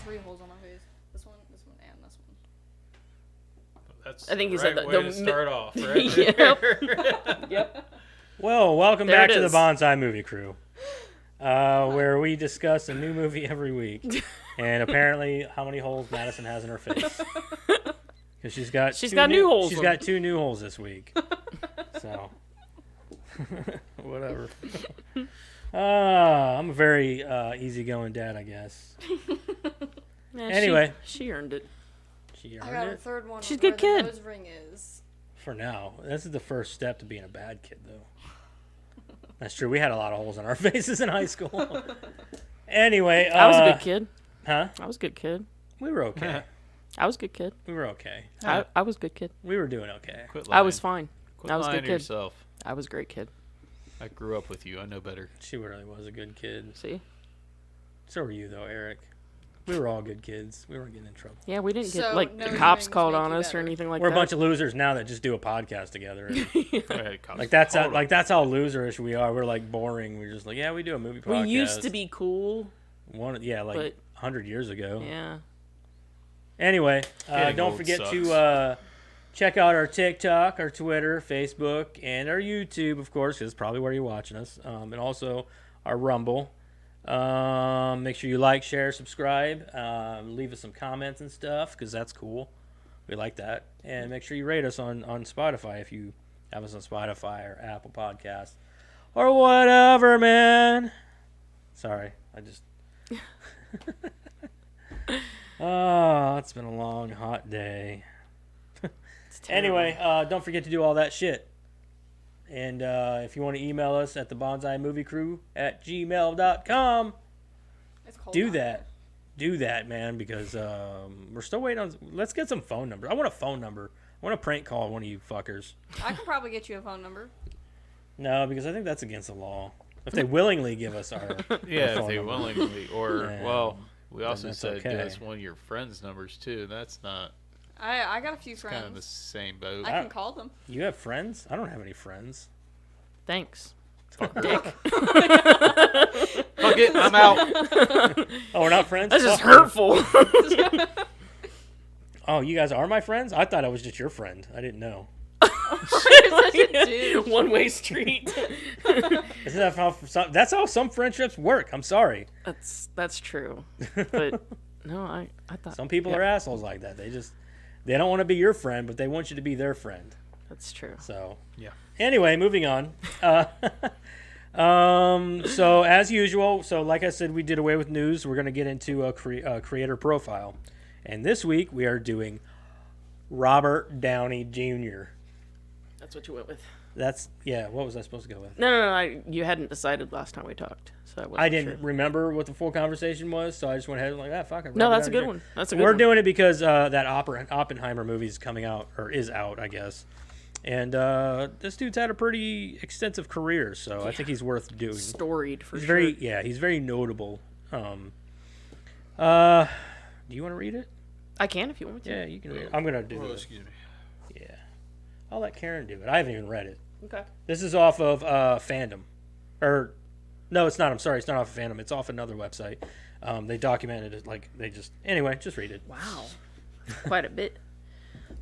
3 holes on our face. This one, and this one. That's I think the he said right the way to start off, right? Yep. Well, welcome There back it to the is. Bonsai Movie Crew, where we discuss a new movie every week. And apparently, how many holes Madison has in her face. Because she's got new holes. She's got 2 new holes this week. So, whatever. I'm a very easygoing dad, I guess. Yeah, Anyway. she earned it. She I earned got a it third one. She's a where good kid. The nose ring is. for now. This is the first step to being a bad kid, though. That's true. We had a lot of holes in our faces in high school. Anyway. I was a good kid. Huh? I was a good kid. We were okay. I was a good kid. We were okay. I was a good kid. We were doing okay. Quit lying. I was fine. Quit I was a lying good to kid. yourself. I was a great kid. I grew up with you. I know better. She really was a good kid. See? So were you, though, Eric. We were all good kids. We weren't getting in trouble. Yeah, we didn't get, So, like, nose the cops rings called make on you us or better. anything like We're that. a bunch of losers now that just do a podcast together. That's That's how loserish we are. We're like boring. We're just like, yeah, we do a movie podcast. We used to be cool. like but- 100 years ago. Yeah. Anyway, Getting don't old forget sucks. to check out our TikTok, our Twitter, Facebook, and our YouTube, of course, because it's probably where you're watching us, and also our Rumble. Make sure you like, share, subscribe, leave us some comments and stuff, because that's cool. We like that. And make sure you rate us on Spotify if you have us on Spotify or Apple Podcasts or whatever, man. Sorry, I just... Oh, it's been a long, hot day. Anyway, don't forget to do all that shit. And if you want to email us at thebonsaimovieCrew@gmail.com, It's cold do out. that. Do that, man, because we're still waiting on... Let's get some phone numbers. I want a phone number. I want to prank call one of you fuckers. I can probably get you a phone number. No, because I think that's against the law. If they willingly give us our Yeah, phone if they number. willingly. Or, Yeah. well, we also that's said okay. give us one of your friends' numbers, too. That's not I got a few friends. kind of the same boat. I can call them. You have friends? I don't have any friends. Thanks. Dick. Fuck it, I'm out. Oh, we're not friends? That's just Fuck you. hurtful. Oh, you guys are my friends? I thought I was just your friend. I didn't know. You're such a douche. One-way street. Isn't that how that's how some friendships work? I'm sorry. That's true. But no, I thought Some people are assholes like that. They don't want to be your friend, but they want you to be their friend. That's true. So Yeah. Anyway, moving on. So as usual, like I said, we did away with news. We're going to get into a creator profile, and this week we are doing Robert Downey Jr. That's what you went with. What was I supposed to go with? No. You hadn't decided last time we talked, so I wasn't I didn't sure. remember what the full conversation was, so I just went ahead and fuck it. No, Robert that's a Downey good Jr. one. That's a good We're one. doing it because that Oppenheimer movie is coming out, or is out, I guess. And this dude's had a pretty extensive career, so I think he's worth doing. Storied for He's sure. he's very notable. Do you want to read it? I can if you want me to. Yeah, you can read it. I'm gonna do it. Excuse me. Yeah, I'll let Karen do it. I haven't even read it. Okay. This is off of Fandom, or no, it's not. I'm sorry, it's not off of Fandom. It's off another website. They documented it anyway. Just read it. Wow. Quite a bit.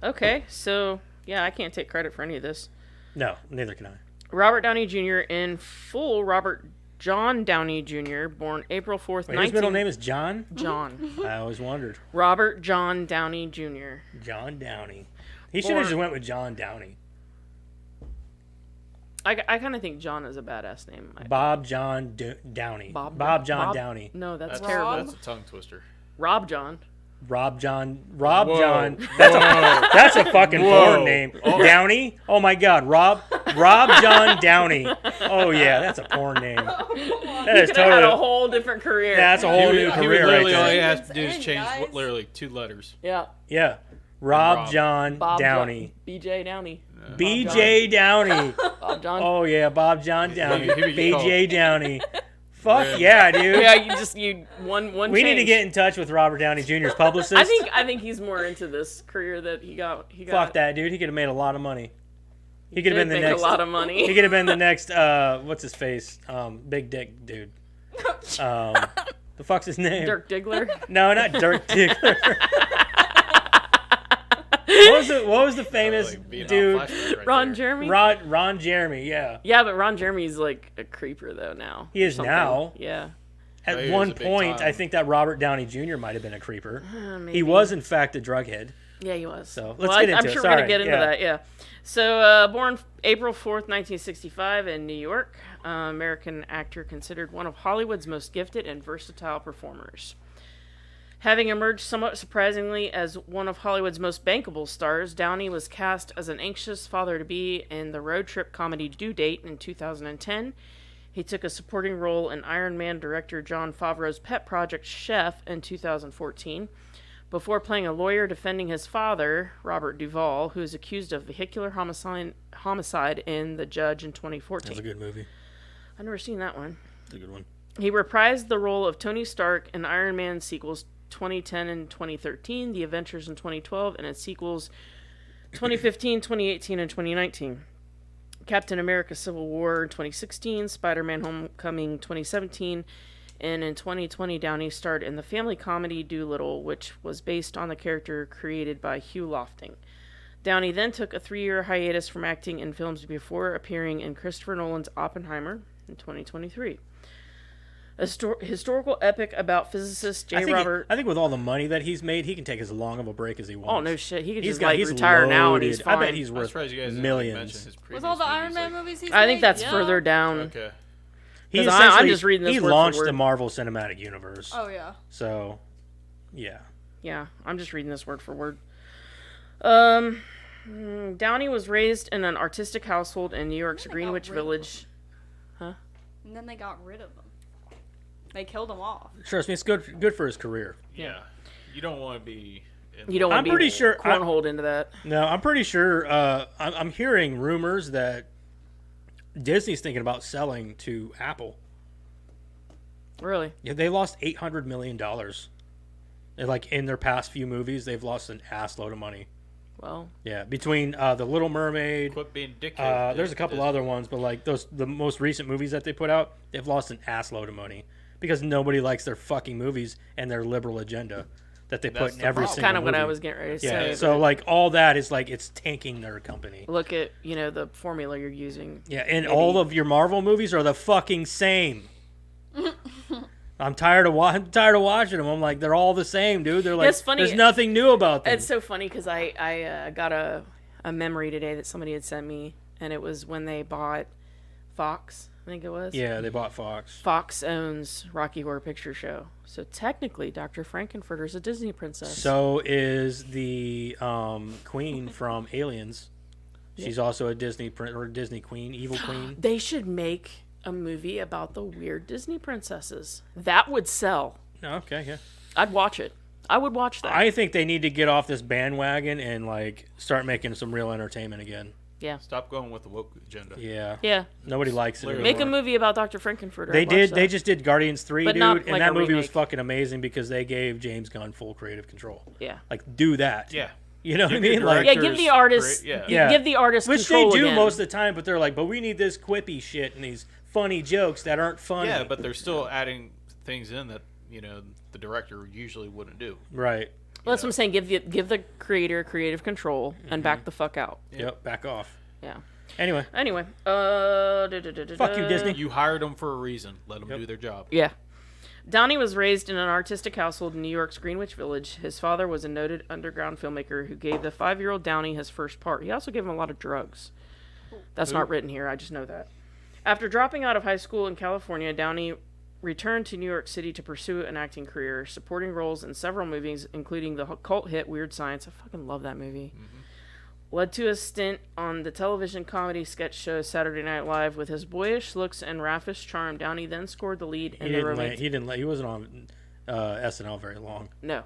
Okay, so yeah, I can't take credit for any of this. No, neither can I. Robert Downey Jr. in full. Robert John Downey Jr. born April 4th, Wait, his middle name is John. John. I always wondered. Robert John Downey Jr. John Downey. He should have just went with John Downey. I kind of think John is a badass name. Bob John Downey. Bob John Downey. No, that's That's terrible. That's a tongue twister. Rob John. Rob Whoa. John. That's a fucking porn name. Downey. Oh my God, Rob John Downey. Oh yeah, that's a porn name. That is Could have had a totally. whole different career. That's a whole new He would career right literally all he there. has to do is change Guys. literally 2 letters. Yeah. Yeah, Rob Rob. John Bob Downey. BJ Downey. BJ Downey. Bob John. Oh yeah, Bob John Downey. He would get BJ Downey. Fuck Red. yeah, dude. Yeah, you one. We need to change. get in touch with Robert Downey Jr.'s publicist. I think he's more into this career that he got. Fuck that, dude. He could have made a lot of money. He could have been the make next. a lot of money. He could have been the next. What's his face? Big dick dude. The fuck's his name? Dirk Diggler. No, not Dirk Diggler. What was the famous Like Vietnam dude? flashback right Ron there. Jeremy. Ron Jeremy, yeah. Yeah, but Ron Jeremy's like a creeper though now. He or is something. now. Yeah. At Oh, he one was a big point, time. I think that Robert Downey Jr. might have been a creeper. Maybe. He was, in fact, a drug head. Yeah, he was. So, let's well, get into I'm it. sure Sorry, we're gonna get into yeah. that. Yeah. So, born April 4th, 1965, in New York, American actor considered one of Hollywood's most gifted and versatile performers. Having emerged somewhat surprisingly as one of Hollywood's most bankable stars, Downey was cast as an anxious father-to-be in the road trip comedy Due Date in 2010. He took a supporting role in Iron Man director Jon Favreau's pet project Chef in 2014, before playing a lawyer defending his father, Robert Duvall, who is accused of vehicular homicide in The Judge in 2014. That's a good movie. I've never seen that one. That's a good one. He reprised the role of Tony Stark in Iron Man sequels 2010 and 2013, The Adventures in 2012, and its sequels 2015, 2018, and 2019. Captain America Civil War in 2016, Spider-Man Homecoming 2017, and in 2020 Downey starred in the family comedy Doolittle, which was based on the character created by Hugh Lofting. Downey then took a 3-year hiatus from acting in films before appearing in Christopher Nolan's Oppenheimer in 2023. A historical epic about physicist J. Robert... I think with all the money that he's made, he can take as long of a break as he wants. Oh, no shit. He could He's just retire now and he's loaded. fine. I bet he's I'm worth surprised you guys didn't millions. mention his previous With all the Iron movies, Man like- movies he's I think made, that's yeah. further down. Okay. He's 'Cause I'm essentially- just reading this he word for launched word. the Marvel Cinematic Universe. Oh yeah. So, yeah. Yeah, I'm just reading this word for word. Downey was raised in an artistic household in New York's They got Greenwich rid of Village. And then they got rid of him. They killed him off. Trust me, it's good for his career. Yeah. You don't want to be. You don't want I'm to be pretty sure- cornholed into that. No, I'm pretty sure. I'm hearing rumors that Disney's thinking about selling to Apple. Really? Yeah, they lost $800 million. Like in their past few movies, they've lost an ass load of money. Well, Yeah, between The Little Mermaid. Quit being dickhead. There's a couple other ones, but like the most recent movies that they put out, they've lost an ass load of money because nobody likes their fucking movies and their liberal agenda that they That's put in the every problem. single kind of what movie. I was getting ready to Yeah, say. so like all that is like it's tanking their company. Look at, the formula you're using. Yeah, and Maybe. all of your Marvel movies are the fucking same. I'm tired of watching them. I'm like, they're all the same, dude. They're like, It's funny. there's nothing new about them. It's so funny because I got a memory today that somebody had sent me, and it was when they bought Fox, I think it was. Yeah, they bought Fox. Fox owns Rocky Horror Picture Show. So technically, Dr. Frankenfurter's a Disney princess. So is the queen from Aliens. She's also a Disney queen, evil queen. They should make a movie about the weird Disney princesses. That would sell. Okay, yeah. I'd watch it. I would watch that. I think they need to get off this bandwagon and like start making some real entertainment again. Yeah. Stop going with the woke agenda. Yeah. Yeah. Nobody likes it. Literally. Make a anymore. movie about Dr. Frankenfurter. They I'd watch did. They that. just did Guardians 3, But dude, not and like that a movie was remake. fucking amazing because they gave James Gunn full creative control. Yeah. Like, do that. Yeah. You know what I Give your mean? Like, Yeah, give the artist. Yeah. Yeah. Give the artist which they control do again. most of the time, but they're like, but we need this quippy shit and these funny jokes that aren't funny. Yeah, but they're still adding things in that the director usually wouldn't do. Right. Well, that's what I'm saying. Give the creator creative control and back the fuck out. Yep. Back off. Yeah. Anyway, Anyway. Fuck you, Disney. You hired them for a reason. Let them Yep. do their job. Yeah. Downey was raised in an artistic household in New York's Greenwich Village. His father was a noted underground filmmaker who gave the 5-year-old Downey his first part. He also gave him a lot of drugs. That's not written here. I just know that. After dropping out of high school in California, Downey returned to New York City to pursue an acting career, supporting roles in several movies, including the cult hit Weird Science. I fucking love that movie. Led to a stint on the television comedy sketch show Saturday Night Live. With his boyish looks and raffish charm, Downey then scored the lead in the romantic... He wasn't on SNL very long. No.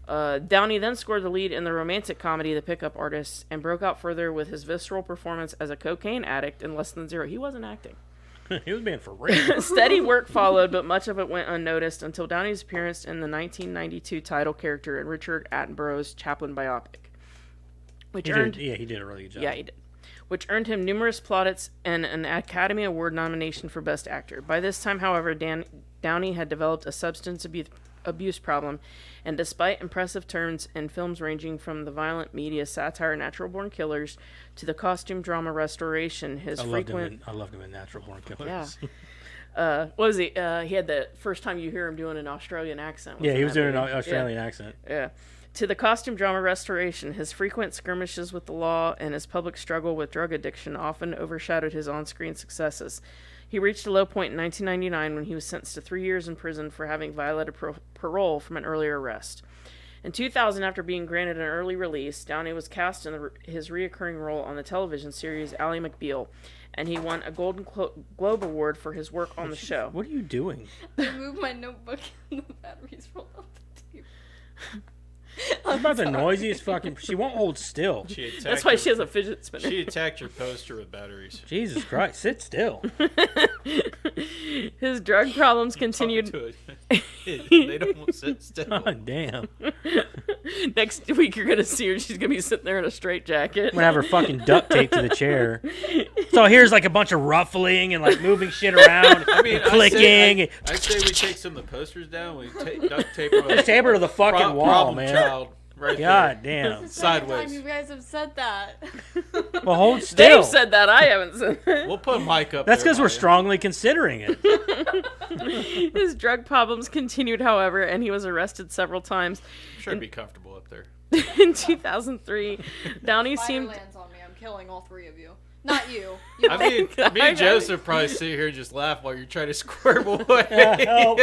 Downey then scored the lead in the romantic comedy The Pickup Artist and broke out further with his visceral performance as a cocaine addict in Less Than Zero. He wasn't acting. He was being for real. Steady work followed, but much of it went unnoticed until Downey's appearance in the 1992 title character in Richard Attenborough's Chaplin biopic, which He earned did a really good job. yeah he did, which earned him numerous plaudits and an Academy Award nomination for Best Actor. By this time, however, Downey had developed a substance abuse problem, and despite impressive turns in films ranging from the violent media satire Natural Born Killers to the costume drama Restoration, his frequent... I loved him in Natural Born Killers. Yeah. What was he? He had the first time you hear him doing an Australian accent. Yeah, he was doing an Australian accent. Yeah. To the costume drama Restoration, his frequent skirmishes with the law and his public struggle with drug addiction often overshadowed his on-screen successes. He reached a low point in 1999 when he was sentenced to 3 years in prison for having violated parole from an earlier arrest. In 2000, after being granted an early release, Downey was cast in his reoccurring role on the television series Ally McBeal, and he won a Golden Globe Award for his work on the show. What are you doing? I moved my notebook and the batteries rolled off the table. It's about the noisiest fucking... She won't hold still. That's why she has a fidget spinner. She attacked your poster with batteries. Jesus Christ, sit still. His drug problems continued. They don't sit still. God damn. Next week, you're going to see her. She's going to be sitting there in a straitjacket. I'm gonna have her fucking duct taped to the chair. So here's like a bunch of ruffling and like moving shit around and clicking. I say we take some of the posters down. We duct tape her. Just tape her to the fucking wall, problem man. Child right God there. damn. Sideways. Time you guys have said that. Well, hold still. Dave said that. I haven't said that. We'll put a mic up. That's there, because we're Maya. strongly considering it. His drug problems continued, however, and he was arrested several times. I'm sure it'd be comfortable up there. In 2003, Downey Fire seemed... lands on me. I'm killing all three of you. Not you. I mean, me and Joseph probably sit here and just laugh while you're trying to squirm away. Help,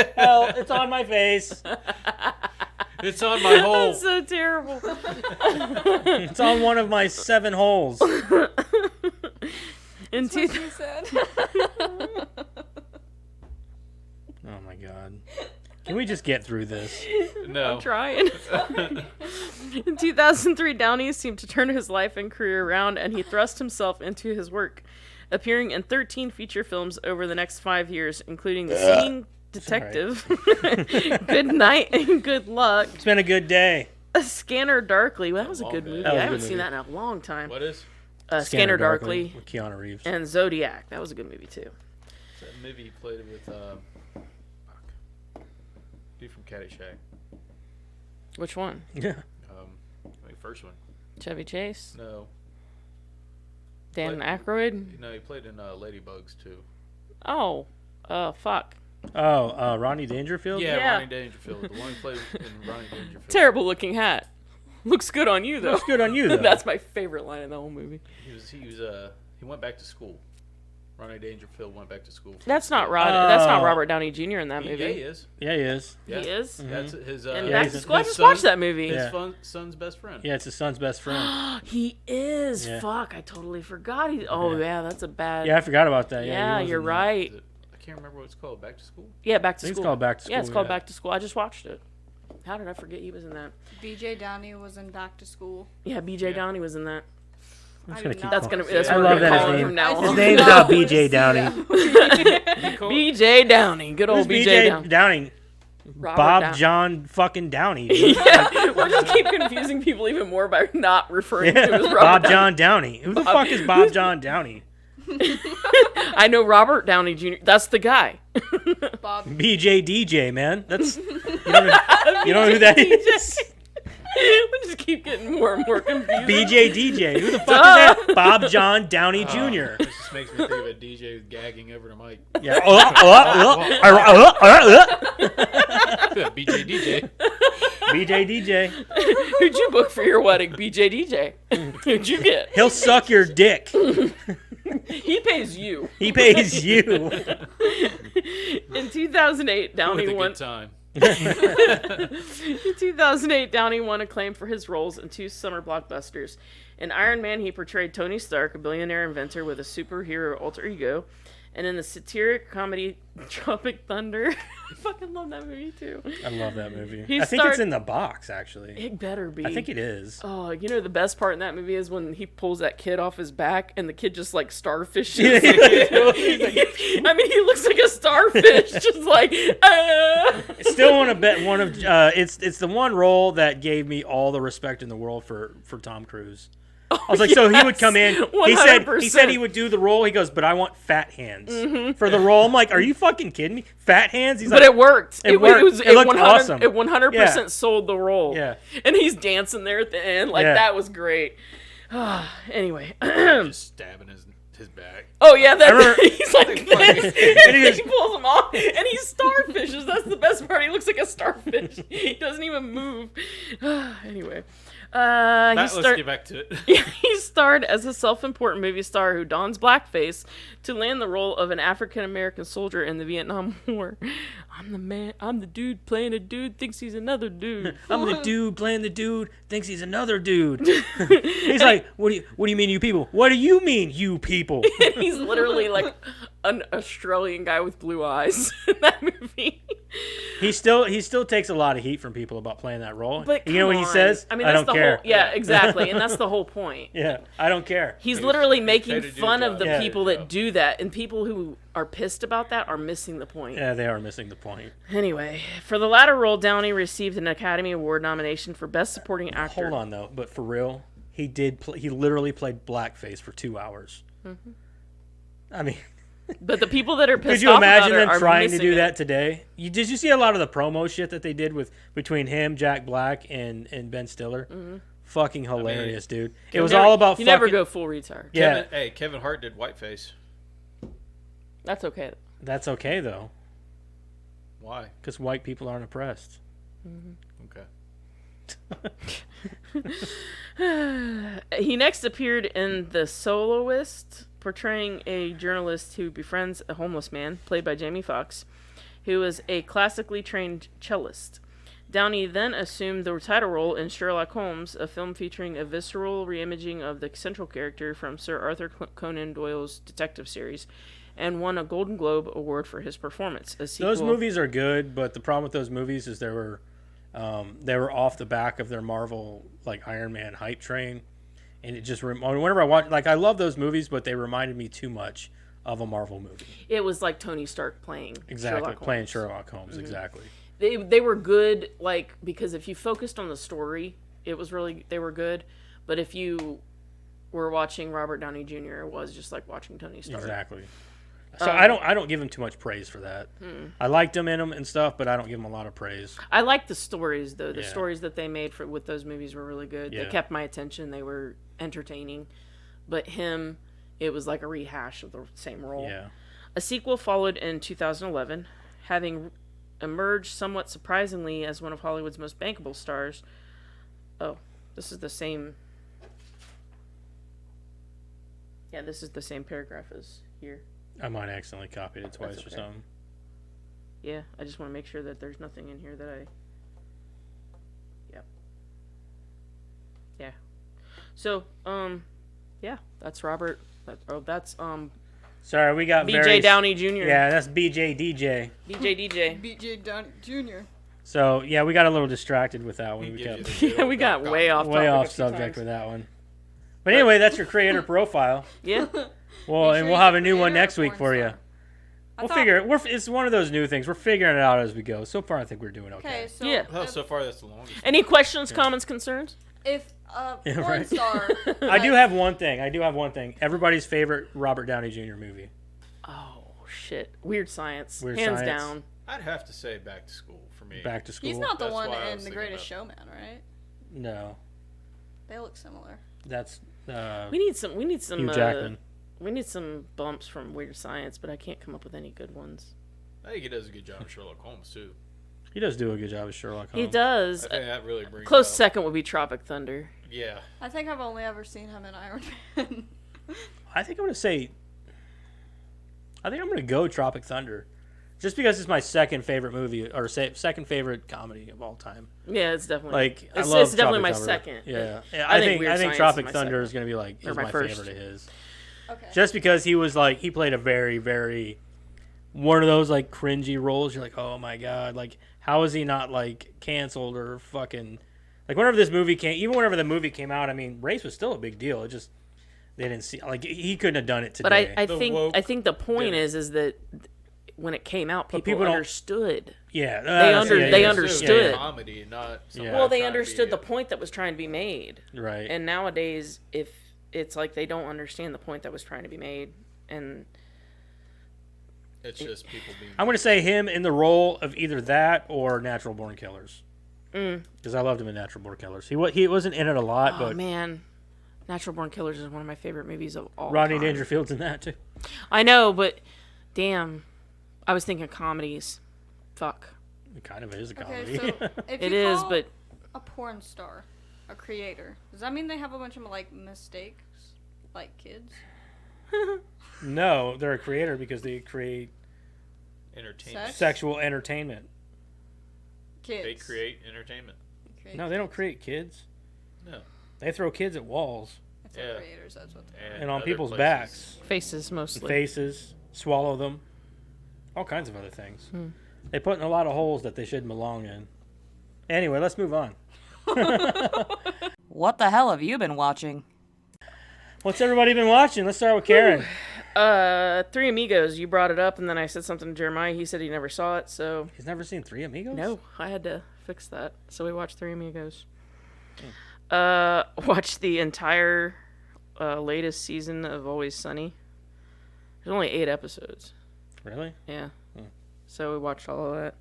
it's on my face. It's on my hole. That's so terrible. It's on one of my 7 holes. In That's what you said. Oh my god. Can we just get through this? No. I'm trying. In 2003, Downey seemed to turn his life and career around, and he thrust himself into his work, appearing in 13 feature films over the next 5 years, including The Singing Detective, Good Night and Good Luck, It's been a good day. A Scanner Darkly. Well, that was a good movie. That was a I haven't good seen movie. that in a long time. What is? Scanner Darkly with Keanu Reeves. and Zodiac. That was a good movie, too. It's that movie you played it with, fuck. Dude from Caddyshack. Which one? Yeah. I mean, first one. Chevy Chase? No. Dan Aykroyd? No, he played in Ladybugs, too. Oh. Fuck. Oh, Rodney Dangerfield? Yeah, Yeah. Ronnie Dangerfield. The one who played in Ronnie Dangerfield. Terrible looking hat. Looks good on you, though. Looks good on you, though. That's my favorite line in the whole movie. He went back to school. Ronnie Dangerfield went back to school. That's not That's not Oh. Robert Downey Jr. in that movie. Yeah, he is. Yeah, he is. Yeah. He is. That's his. And Yeah, Back to he's- School. I his just son- watched that movie. His Yeah. son's best friend. Yeah, it's his son's best friend. He is. Yeah. Fuck, I totally forgot. Yeah, that's a bad. Yeah, I forgot about that. Yeah, he was you're in that. right. Is it- I can't remember what it's called. Back to School. Yeah, Back to I think School. it's called Back to Yeah, it's School, called yeah. Back to School. I just watched it. How did I forget he was in that? BJ Downey was in Back to School. Yeah, BJ Yeah. Downey was in that. I'm just I gonna do keep not That's calling- gonna. That's I what love we're that gonna his call him name- from now I on. His do name's not BJ want to see Downey. that movie. BJ Downey. Good Who's old BJ BJ Downey. Downing? Robert Bob Downey. John fucking Downey. Dude. Yeah, we'll just keep confusing people even more by not referring to him as Robert Bob Downey. John Downey. Who the fuck is Bob John Downey? I know Robert Downey Jr. That's the guy. Bob. BJDJ, man. That's you don't know who that is. We just keep getting more and more confused. BJDJ. Who the fuck is that? Bob John Downey Jr. This just makes me think of a DJ gagging over the mic. Yeah. BJDJ. BJDJ. Who'd you book for your wedding? BJDJ. Who'd you get? He'll suck your dick. He pays you. He pays you. In 2008, Downey With a won. good time. In 2008, Downey won acclaim for his roles in 2 summer blockbusters. In Iron Man, he portrayed Tony Stark, a billionaire inventor with a superhero alter ego. And in the satiric comedy Tropic Thunder, I fucking love that movie too. I love that movie. He I think it's starred- in the box, actually. It better be. I think it is. Oh, you know the best part in that movie is when he pulls that kid off his back and the kid just like starfishes. I mean, he looks like a starfish, just like. Still want to bet one of it's the one role that gave me all the respect in the world for Tom Cruise. I was like, so he would come in. He said 100%. he would do the role. He goes, but I want fat hands for the role. I'm like, are you fucking kidding me? Fat hands? He's But like, it worked. It worked. Was, It looked 100, awesome. It 100% Yeah. sold the role. Yeah. And he's dancing there at the end. Like, Yeah. that was great. Anyway. Just stabbing his back. Oh, yeah. That, remember- he's like this. And he he just- pulls him off. And he starfishes. That's the best part. He looks like a starfish. He doesn't even move. Anyway. Let's get back to it. He starred as a self-important movie star who dons blackface to land the role of an African-American soldier in the Vietnam War. I'm the dude playing a dude thinks he's another dude. I'm the dude playing the dude thinks he's another dude. He's like, what do you mean, you people? What do you mean, you people? He's literally like an Australian guy with blue eyes in that movie. He still takes a lot of heat from people about playing that role. But you know what come he on. says? I mean, I that's don't the care. whole. Yeah, exactly, and that's the whole point. Yeah, I don't care. He's literally paid making to do fun a of the job. people Yeah. that do that, and people who are pissed about that are missing the point. Yeah, they are missing the point. Anyway, for the latter role, Downey received an Academy Award nomination for Best Supporting Actor. Hold on though, but for real, he literally played blackface for 2 hours. Mm-hmm. I mean, But the people that are pissed could you off imagine about it them are trying to missing do it. that today? Did you see a lot of the promo shit that they did between him, Jack Black, and Ben Stiller? Mm-hmm. Fucking hilarious, dude. It You was never- all about you fucking. never go full retard. Yeah, Kevin Hart did whiteface. That's okay. that's okay though, Why? because white people aren't oppressed. Okay. He next appeared in The Soloist, portraying a journalist who befriends a homeless man, played by Jamie Foxx, who is a classically trained cellist. Downey then assumed the title role in Sherlock Holmes, a film featuring a visceral reimaging of the central character from Sir Arthur Conan Doyle's detective series, and won a Golden Globe Award for his performance. A sequel, Those movies are good, but the problem with those movies is they were off the back of their Marvel like Iron Man hype train, and it just whenever I watch, like, I love those movies, but they reminded me too much of a Marvel movie. It was like Tony Stark playing Sherlock Playing Holmes. Sherlock Holmes, exactly. They were good, like, because if you focused on the story, they were good. But if you were watching Robert Downey Jr., it was just like watching Tony Stark. Exactly. So I don't give him too much praise for that. I liked him in them and stuff, but I don't give him a lot of praise. I like the stories though. The Yeah. stories that they made with those movies were really good. They Yeah. kept my attention. They were entertaining. But him, it was like a rehash of the same role. Yeah. A sequel followed in 2011, having emerged somewhat surprisingly as one of Hollywood's most bankable stars. Oh, this is the same. Yeah, this is the same paragraph as here. I might accidentally copied it twice That's or okay. something. Yeah, I just want to make sure that there's nothing in here that I. Yep. Yeah. So, yeah, that's Robert. That's Sorry, we got BJ Downey Jr. Yeah, that's BJDJ. BJDJ. BJ Downey Jr. So yeah, we got a little distracted with that one. We gives kept you the Yeah, we got way off. way topic off a few subject times. with that one. But anyway, that's your creator profile. Yeah. Well, Make and sure we'll he's have a a new one creator or next week porn for you. star. I We'll thought- figure it. It's one of those new things. We're figuring it out as we go. So far, I think we're doing okay. Okay, so Yeah. Oh, so far that's the longest. Any questions, comments, concerns? if a Yeah, porn right. star, I do have one thing. Everybody's favorite Robert Downey Jr. movie. Oh shit! Weird Science. Weird Hands Science. down. I'd have to say Back to School for me. Back to School. he's not the That's one why I in was The thinking Greatest about- Showman, right? No, They look similar. that's We need some. Hugh Jackman. We need some bumps from Weird Science, but I can't come up with any good ones. I think he does a good job of Sherlock Holmes too. He does do a good job as Sherlock Holmes. He does. I think that really brings Close out- second would be Tropic Thunder. Yeah. I think I've only ever seen him in Iron Man. I think I'm gonna go Tropic Thunder, just because it's my second favorite movie or second favorite comedy of all time. Yeah, it's definitely Like It's, I love it's definitely my Tropic Thunder. second. Yeah, I think Weird I think Science Tropic is my Thunder second. is gonna be like Or is my my first. favorite of his. Okay. Just because he played a very, very one of those like cringy roles. You're like, oh my god, like how is he not like canceled or fucking like whenever the movie came out, I mean, race was still a big deal. It just they didn't see like he couldn't have done it today. But I The think woke I think the point dinner. is that when it came out, But people people don't- understood. Yeah, they understood. It's comedy, not Yeah. Well, they trying to understood be the point that was trying to be made. Right. And nowadays, if it's like they don't understand the point that was trying to be made, and It's just people being. I'm going to say him in the role of either that or Natural Born Killers. Mm. Because I loved him in Natural Born Killers. He wasn't in it a lot, oh but man, Natural Born Killers is one of my favorite movies of all Rodney time. Dangerfield's in that too. I know, but damn, I was thinking comedies. Fuck. It kind of is a Okay, comedy. so if It you is, call but a porn star, a creator, does that mean they have a bunch of like mistakes, like kids? No, they're a creator because they create Entertainment. Sex? sexual entertainment. Kids. They create entertainment. Create No, they don't kids. create kids. No. They throw kids at walls It's Yeah. creators. That's what. They and on other people's places. backs, faces mostly. faces, swallow them, all kinds of other things. They put in a lot of holes that they shouldn't belong in. Anyway, let's move on. What the hell have you been watching? What's everybody been watching? Let's start with Karen. Three Amigos. You brought it up, and then I said something to Jeremiah. He said he never saw it, so He's never seen Three Amigos? no, I had to fix that. So we watched Three Amigos. Watched the entire latest season of Always Sunny. There's only 8 episodes. Really? Yeah. So we watched all of that.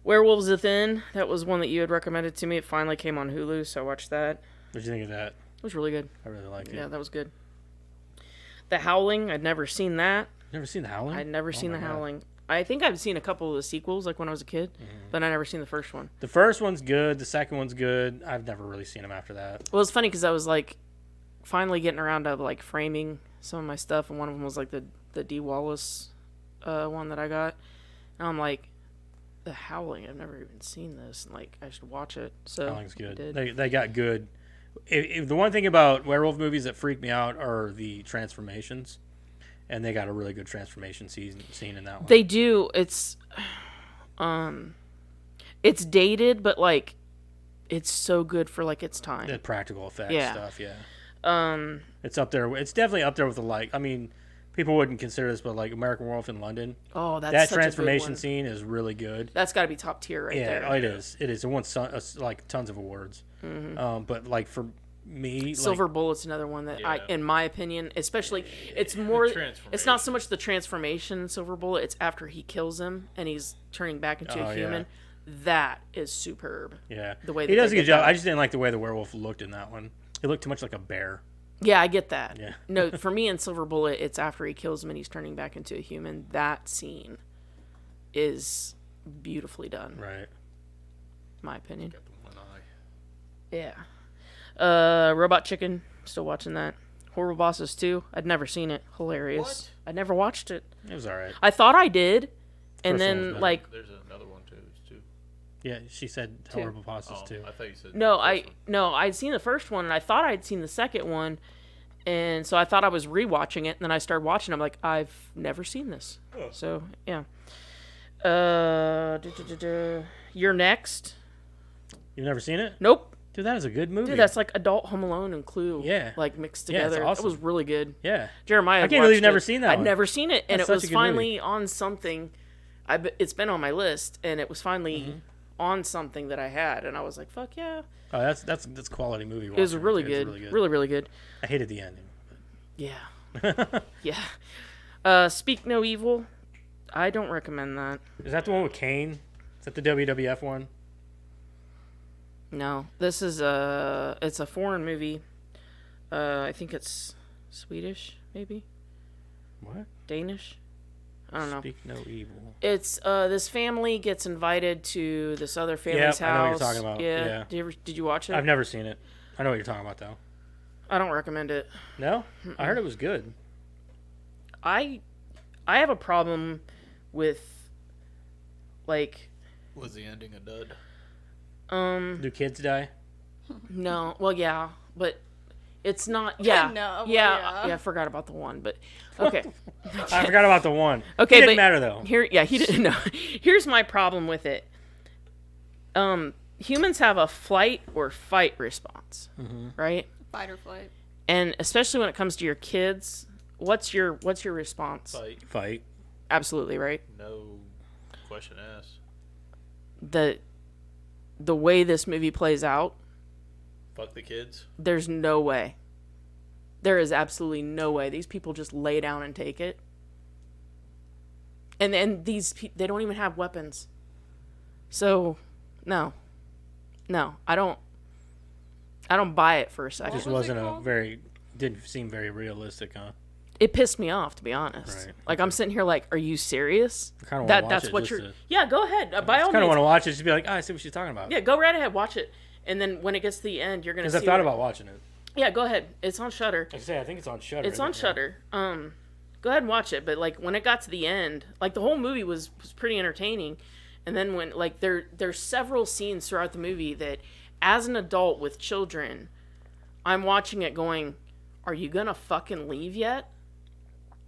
Werewolves Within. That was one that you had recommended to me. It finally came on Hulu, so I watched that. What'd you think of that? It was really good. I really like it. Yeah, that was good. The Howling. I'd never seen that. Never seen The Howling? I'd never Oh seen my The God. Howling. I think I've seen a couple of the sequels, like when I was a kid, but I never seen the first one. The first one's good. The second one's good. I've never really seen them after that. Well, it's funny because I was like finally getting around to like framing some of my stuff, and one of them was like the D. Wallace one that I got, and I'm like, The Howling. I've never even seen this, and like I should watch it. So Howling's I good. did. They got good. The one thing about werewolf movies that freak me out are the transformations, and they got a really good transformation scene in that one. They do. It's dated, but like it's so good for like its time. The practical effects Yeah. stuff, yeah. It's up there. It's definitely up there with the like. I mean, people wouldn't consider this, but like American Werewolf in London, Oh, that's that such a good transformation one. scene is really good. That's got to be top tier right Yeah, there. it is. It is. It won like tons of awards. But like for me, Silver like, Bullet's another one that Yeah. in my opinion, especially, it's more. It's not so transformation. much the transformation in Silver Bullet. It's after he kills him and he's turning back into Oh, a human. That is superb. yeah, the way he that does a they good did job. that. I just didn't like the way the werewolf looked in that one. He looked too much like a bear. Yeah, I get that. Yeah. No, for me in Silver Bullet, it's after he kills him and he's turning back into a human. That scene is beautifully done, Right. in my opinion. Got the one eye. Yeah. Robot Chicken. Still watching that. Horrible Bosses 2. I'd never seen it. Hilarious. What? I never watched it. It was all right. I thought I did, and First one was then better. like There's another one too. Yeah, she said horrible bosses Oh, too. I thought you said. no, the I first one. no, I'd seen the first one and I thought I'd seen the second one, and so I thought I was rewatching it, and then I started watching. I'm like, I've never seen this. So yeah. You're Next. You've never seen it? Nope. Dude, that is a good movie. Dude, that's like adult Home Alone and Clue. Yeah. Like mixed Yeah, it's together. awesome. It was really good. Yeah. Jeremiah, I had can't believe you've watched never it. seen that I'd one. never seen it, and That's it such was a good finally on something. It's been on my list, and it was finally on something that I had, and I was like, "Fuck yeah!" Oh, that's quality movie. It was watching. really It good, was really, really good. I hated the ending. Yeah, yeah. Speak No Evil. I don't recommend that. Is that the one with Kane? Is that the WWF one? No, this is it's a foreign movie. I think it's Swedish, maybe What? Danish. I don't know. Speak no evil. It's this family gets invited to this other family's Yep, I know what house. you're talking about. Yeah. Did you watch it? I've never seen it. I know what you're talking about though. I don't recommend it. No? I heard it was good. I have a problem with like Was the ending a dud? Do kids die? no, well yeah, but it's not yeah. No, well, yeah, yeah. I forgot about the one, but okay. I forgot about the one. Okay, it didn't but matter though. He didn't know. Here's my problem with it. Humans have a flight or fight response, right? Fight or flight. And especially when it comes to your kids, what's your response? Fight. Fight. absolutely right. No question asked. The way this movie plays out, Fuck the kids. there's no way. There is absolutely no way. These people just lay down and take it. And they don't even have weapons. So, no, I don't buy it for a second. Just was it wasn't called? didn't seem very realistic, huh? It pissed me off, to be honest. Right, Like, I'm sitting here like, are you serious? I kind of want to watch That's it. what just you're. to- Yeah, go ahead. By all I kind of means. want to watch it just to be like, I see what she's talking about. Yeah, go right ahead, watch it. And then when it gets to the end, you're gonna Because see. I've thought what- about watching it. Yeah, go ahead. It's on Shudder. Like I say, I think it's on Shudder. It's on Shudder. Go ahead and watch it. But like when it got to the end, like the whole movie was pretty entertaining. And then when like there's several scenes throughout the movie that, as an adult with children, I'm watching it going, "Are you gonna fucking leave yet?"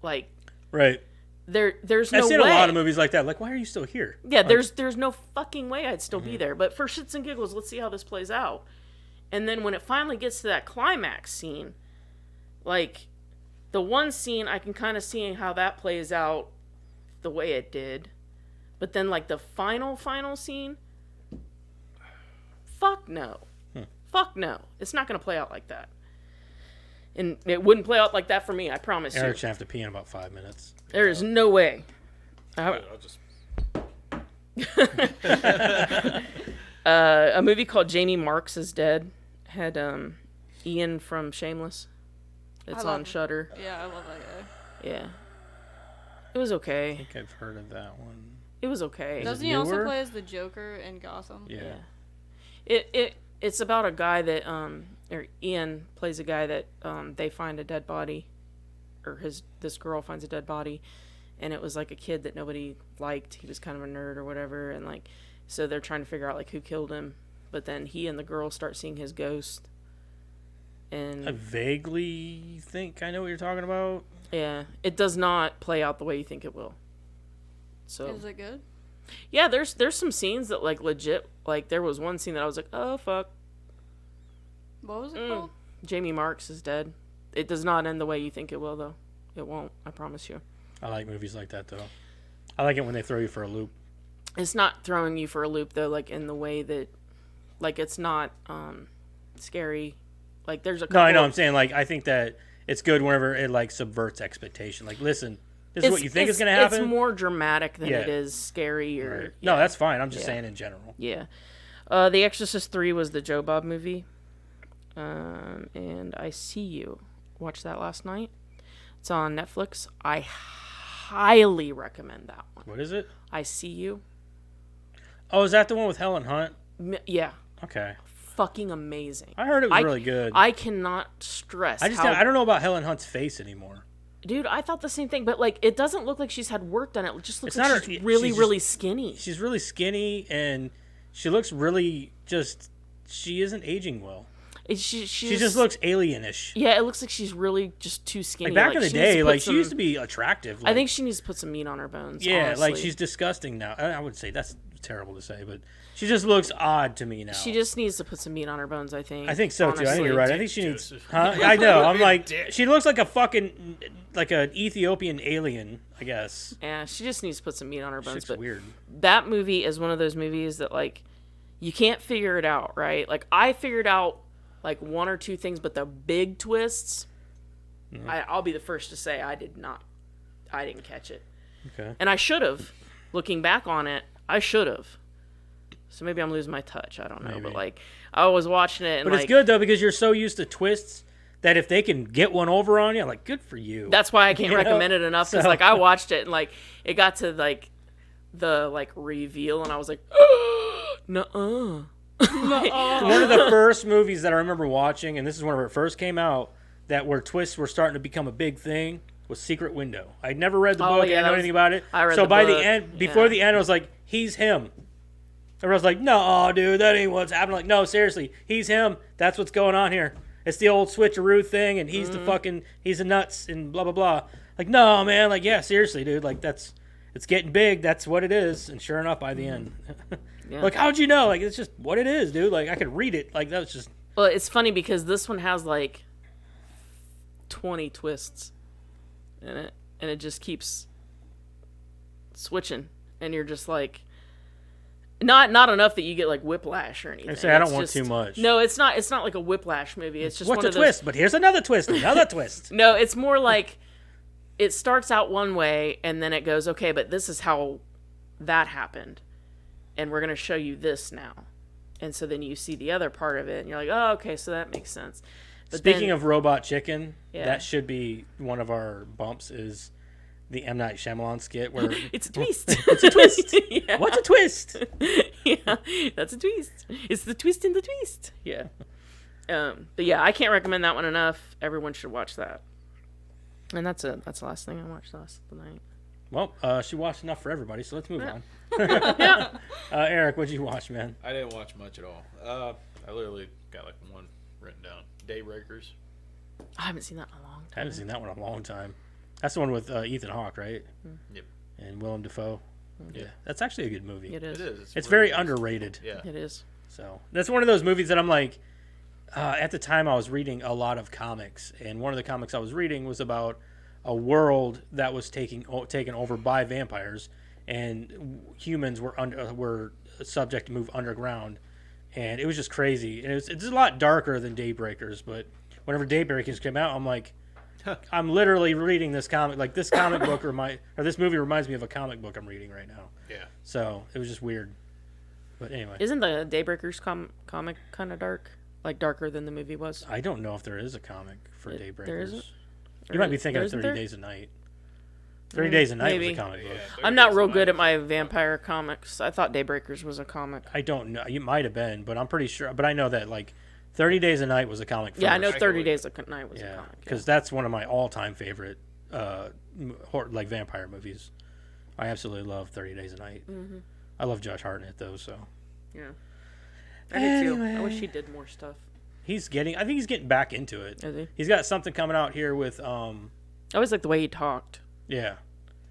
Like Right. there's no I've seen way. a lot of movies like that. Like, why are you still here? Yeah, there's no fucking way I'd still be there. But for shits and giggles, let's see how this plays out. And then when it finally gets to that climax scene, like the one scene I can kind of see how that plays out the way it did. But then like the final scene, fuck no. Fuck no. It's not going to play out like that. And it wouldn't play out like that for me, I promise you. Eric's gonna have to pee in about 5 minutes. There is no way. I'll just. A movie called Jamie Marks is Dead had Ian from Shameless. It's I love on him. Shudder. Yeah, I love that guy. Yeah. It was I okay. think I've heard of that one. It was okay. Doesn't it he also newer? play as the Joker in Gotham? Yeah. It's about a guy that or Ian plays a guy that they find a dead body, or this girl finds a dead body, and it was like a kid that nobody liked. He was kind of a nerd or whatever, and like so they're trying to figure out like who killed him. But then he and the girl start seeing his ghost. And I vaguely think I know what you're talking about. yeah, it does not play out the way you think it will. So Is it good? yeah, there's some scenes that like legit, like there was one scene that I was like, oh fuck, What was it called? Jamie Marks is dead. It does not end the way you think it will, though. It won't. I promise you. I like movies like that, though. I like it when they throw you for a loop. It's not throwing you for a loop though, like in the way that, like it's not scary. Like there's a couple No, I know. I'm saying, like, I think that it's good whenever it, like, subverts expectation. Like, listen, this is what you think is going to happen. It's more dramatic than Yeah. it is scary or. Right. No, yeah. that's fine. I'm just Yeah. saying in general. Yeah. The Exorcist 3 was the Joe Bob movie. And I See You. Watched that last night. It's on Netflix. I highly recommend that one. What is it? I See You. Oh, is that the one with Helen Hunt? Yeah. Okay. Fucking amazing. I heard it was really good. I cannot stress I just how... I don't know about Helen Hunt's face anymore. Dude, I thought the same thing, but like it doesn't look like she's had work done. It just looks It's not like her- she's really, she's really skinny. She's really skinny, and she looks really just... She isn't aging well. She just looks alienish. Yeah, it looks like she's really just too skinny. Like back in the she needs to day, put like some- she used to be attractive. Like, I think she needs to put some meat on her bones. yeah, honestly. like she's disgusting now. I would say that's terrible to say, but she just looks odd to me now. She just needs to put some meat on her bones. I think. I think so too. I think honestly. you're right. I think she needs. Joseph. Huh? I know. I'm like, Dick. she looks like a fucking like an Ethiopian alien. I guess. Yeah, she just needs to put some meat on her She bones. looks But weird. that movie is one of those movies that like you can't figure it out, right? Like I figured out like one or two things, but the big twists, I'll be the first to say I didn't catch it, Okay. and I should have. Looking back on it, I should have. So maybe I'm losing my touch. I don't know, Maybe. but like I was watching it, and But like it's good though because you're so used to twists that if they can get one over on you, like good for you. that's why I can't You know? recommend it enough because So- like I watched it and like it got to like the like reveal, and I was like, nuh-uh. One of the first movies that I remember watching, and this is whenever it first came out, that where twists were starting to become a big thing, was Secret Window. I'd never read the Oh, book, yeah, I didn't that know was- anything about it. I read so the by book, the end, before yeah. the end, I was like, he's him. Everyone's like, no, dude, that ain't what's happening. Like, no, seriously, he's him. That's what's going on here. It's the old switcheroo thing, and he's he's the nuts, and blah, blah, blah. Like, no, man, like, yeah, seriously, dude, like, it's getting big. That's what it is. And sure enough, by the end. Yeah. Like, how'd you know? Like, it's just what it is, dude. Like, I could read it. Like, that was just... Well, it's funny because this one has like 20 twists in it, and it just keeps switching, and you're just like, not enough that you get like whiplash or anything. I say I don't want too much. No, it's not like a whiplash movie. It's just what's one a of those, twist? But here's another twist, another twist. No, it's more like it starts out one way, and then it goes, okay, but this is how that happened, and we're gonna show you this now, and so then you see the other part of it, and you're like, oh, okay, so that makes sense. But Speaking of Robot Chicken, Yeah. that should be one of our bumps. Is the M. Night Shyamalan skit where it's a twist. it's a twist. Yeah. What's a twist? Yeah, that's a twist. It's the twist in the twist. Yeah. But yeah, I can't recommend that one enough. Everyone should watch that. And that's the last thing I watched last night. Well, she watched enough for everybody, so let's move on. Yeah. Eric, what'd you watch, man? I didn't watch much at all. I literally got like one written down. Daybreakers. I haven't seen that in a long time. I haven't seen that one in a long time. That's the one with Ethan Hawke, right? Yep. And Willem Dafoe. Yeah, that's actually a good movie. It is. It is. It's very really underrated. Yeah. It is. So that's one of those movies that I'm like, at the time I was reading a lot of comics, and one of the comics I was reading was about a world that was taken over by vampires, and humans were subject to move underground, and it was just crazy. And it's a lot darker than Daybreakers, but whenever Daybreakers came out, I'm like, I'm literally reading this comic. Like this comic book this movie reminds me of a comic book I'm reading right now. Yeah. So it was just weird. But anyway, Isn't the Daybreakers comic kind of dark? Like darker than the movie was? I don't know if there is a comic for Daybreakers. There isn't? You might be thinking of 30 Days a Night. 30 Days a Night was Maybe. a comic book. Yeah, I'm not 30 real Days good a at my Night. vampire comics. I thought Daybreakers was a comic. I don't know. You might have been, but I'm pretty sure. But I know that like 30 Days a Night was a comic. Yeah, I know first. 30 Days a Night was a Yeah, comic. because that's one of my all-time favorite like vampire movies. I absolutely love 30 Days a Night. Mm-hmm. I love Josh Hartnett though, so Yeah. I do too. I wish he did more stuff. I think he's getting back into it. Is he? He's got something coming out here with I always liked the way he talked. yeah.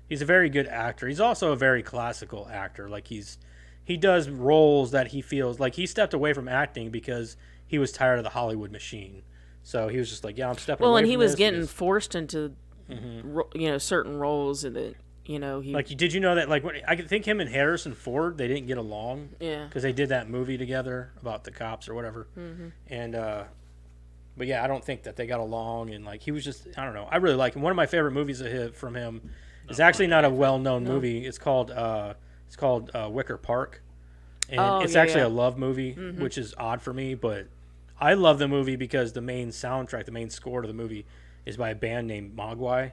He's a very good actor. He's also a very classical actor. Like he does roles that he feels like he stepped away from acting because he was tired of the Hollywood machine. So he was just like, yeah, I'm stepping away Well, and from he was this getting because- forced into, certain roles that, he... like, did you know that, like, I could think him and Harrison Ford, they didn't get along Yeah. because they did that movie together about the cops or whatever. Mm-hmm. And, but yeah, I don't think that they got along. And, like, he was just, I don't know. I really like him. One of my favorite movies from him is actually not a well-known movie. It's called Wicker Park. And it's actually a love movie, which is odd for me, but I love the movie because the main soundtrack, the main score to the movie is by a band named Mogwai,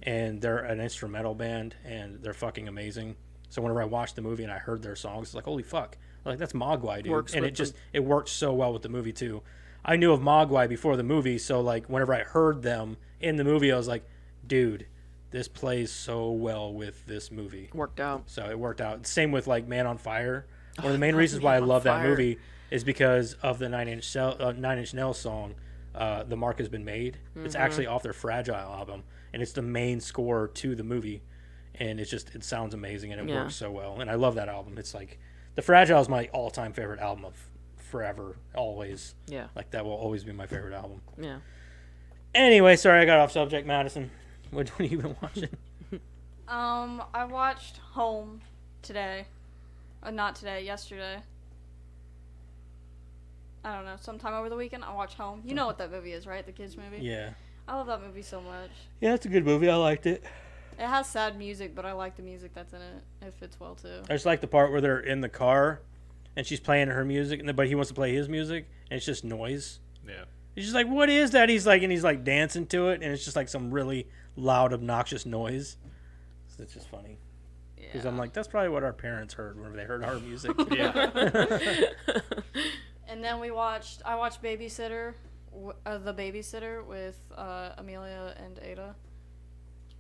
and they're an instrumental band, and they're fucking amazing. So whenever I watched the movie and I heard their songs, it's like, holy fuck. Like, that's Mogwai, dude. And it worked so well with the movie, too. I knew of Mogwai before the movie, so, like, whenever I heard them in the movie, I was like, dude, this plays so well with this movie. Worked out. So it worked out. Same with, like, Man on Fire. One of the main reasons why I love that movie is because of the Nine Inch Nails song, "The Mark Has Been Made." Mm-hmm. It's actually off their Fragile album, and it's the main score to the movie, and it sounds amazing and it works so well. And I love that album. It's like the Fragile is my all-time favorite album of forever, always. Yeah. Like that will always be my favorite album. Yeah. Anyway, sorry I got off subject, Madison. What have you been watching? I watched Home today. Not today, yesterday. I don't know, sometime over the weekend I watched Home. You know what that movie is, right? The kids movie? Yeah. I love that movie so much. Yeah, it's a good movie. I liked it. It has sad music, but I like the music that's in it. It fits well, too. I just like the part where they're in the car and she's playing her music, but he wants to play his music, and it's just noise. Yeah. He's just like, what is that? He's like dancing to it, and it's just like some really loud, obnoxious noise. So it's just funny. Because I'm like, that's probably what our parents heard whenever they heard our music. Yeah. And then I watched Babysitter, The Babysitter with Amelia and Ada.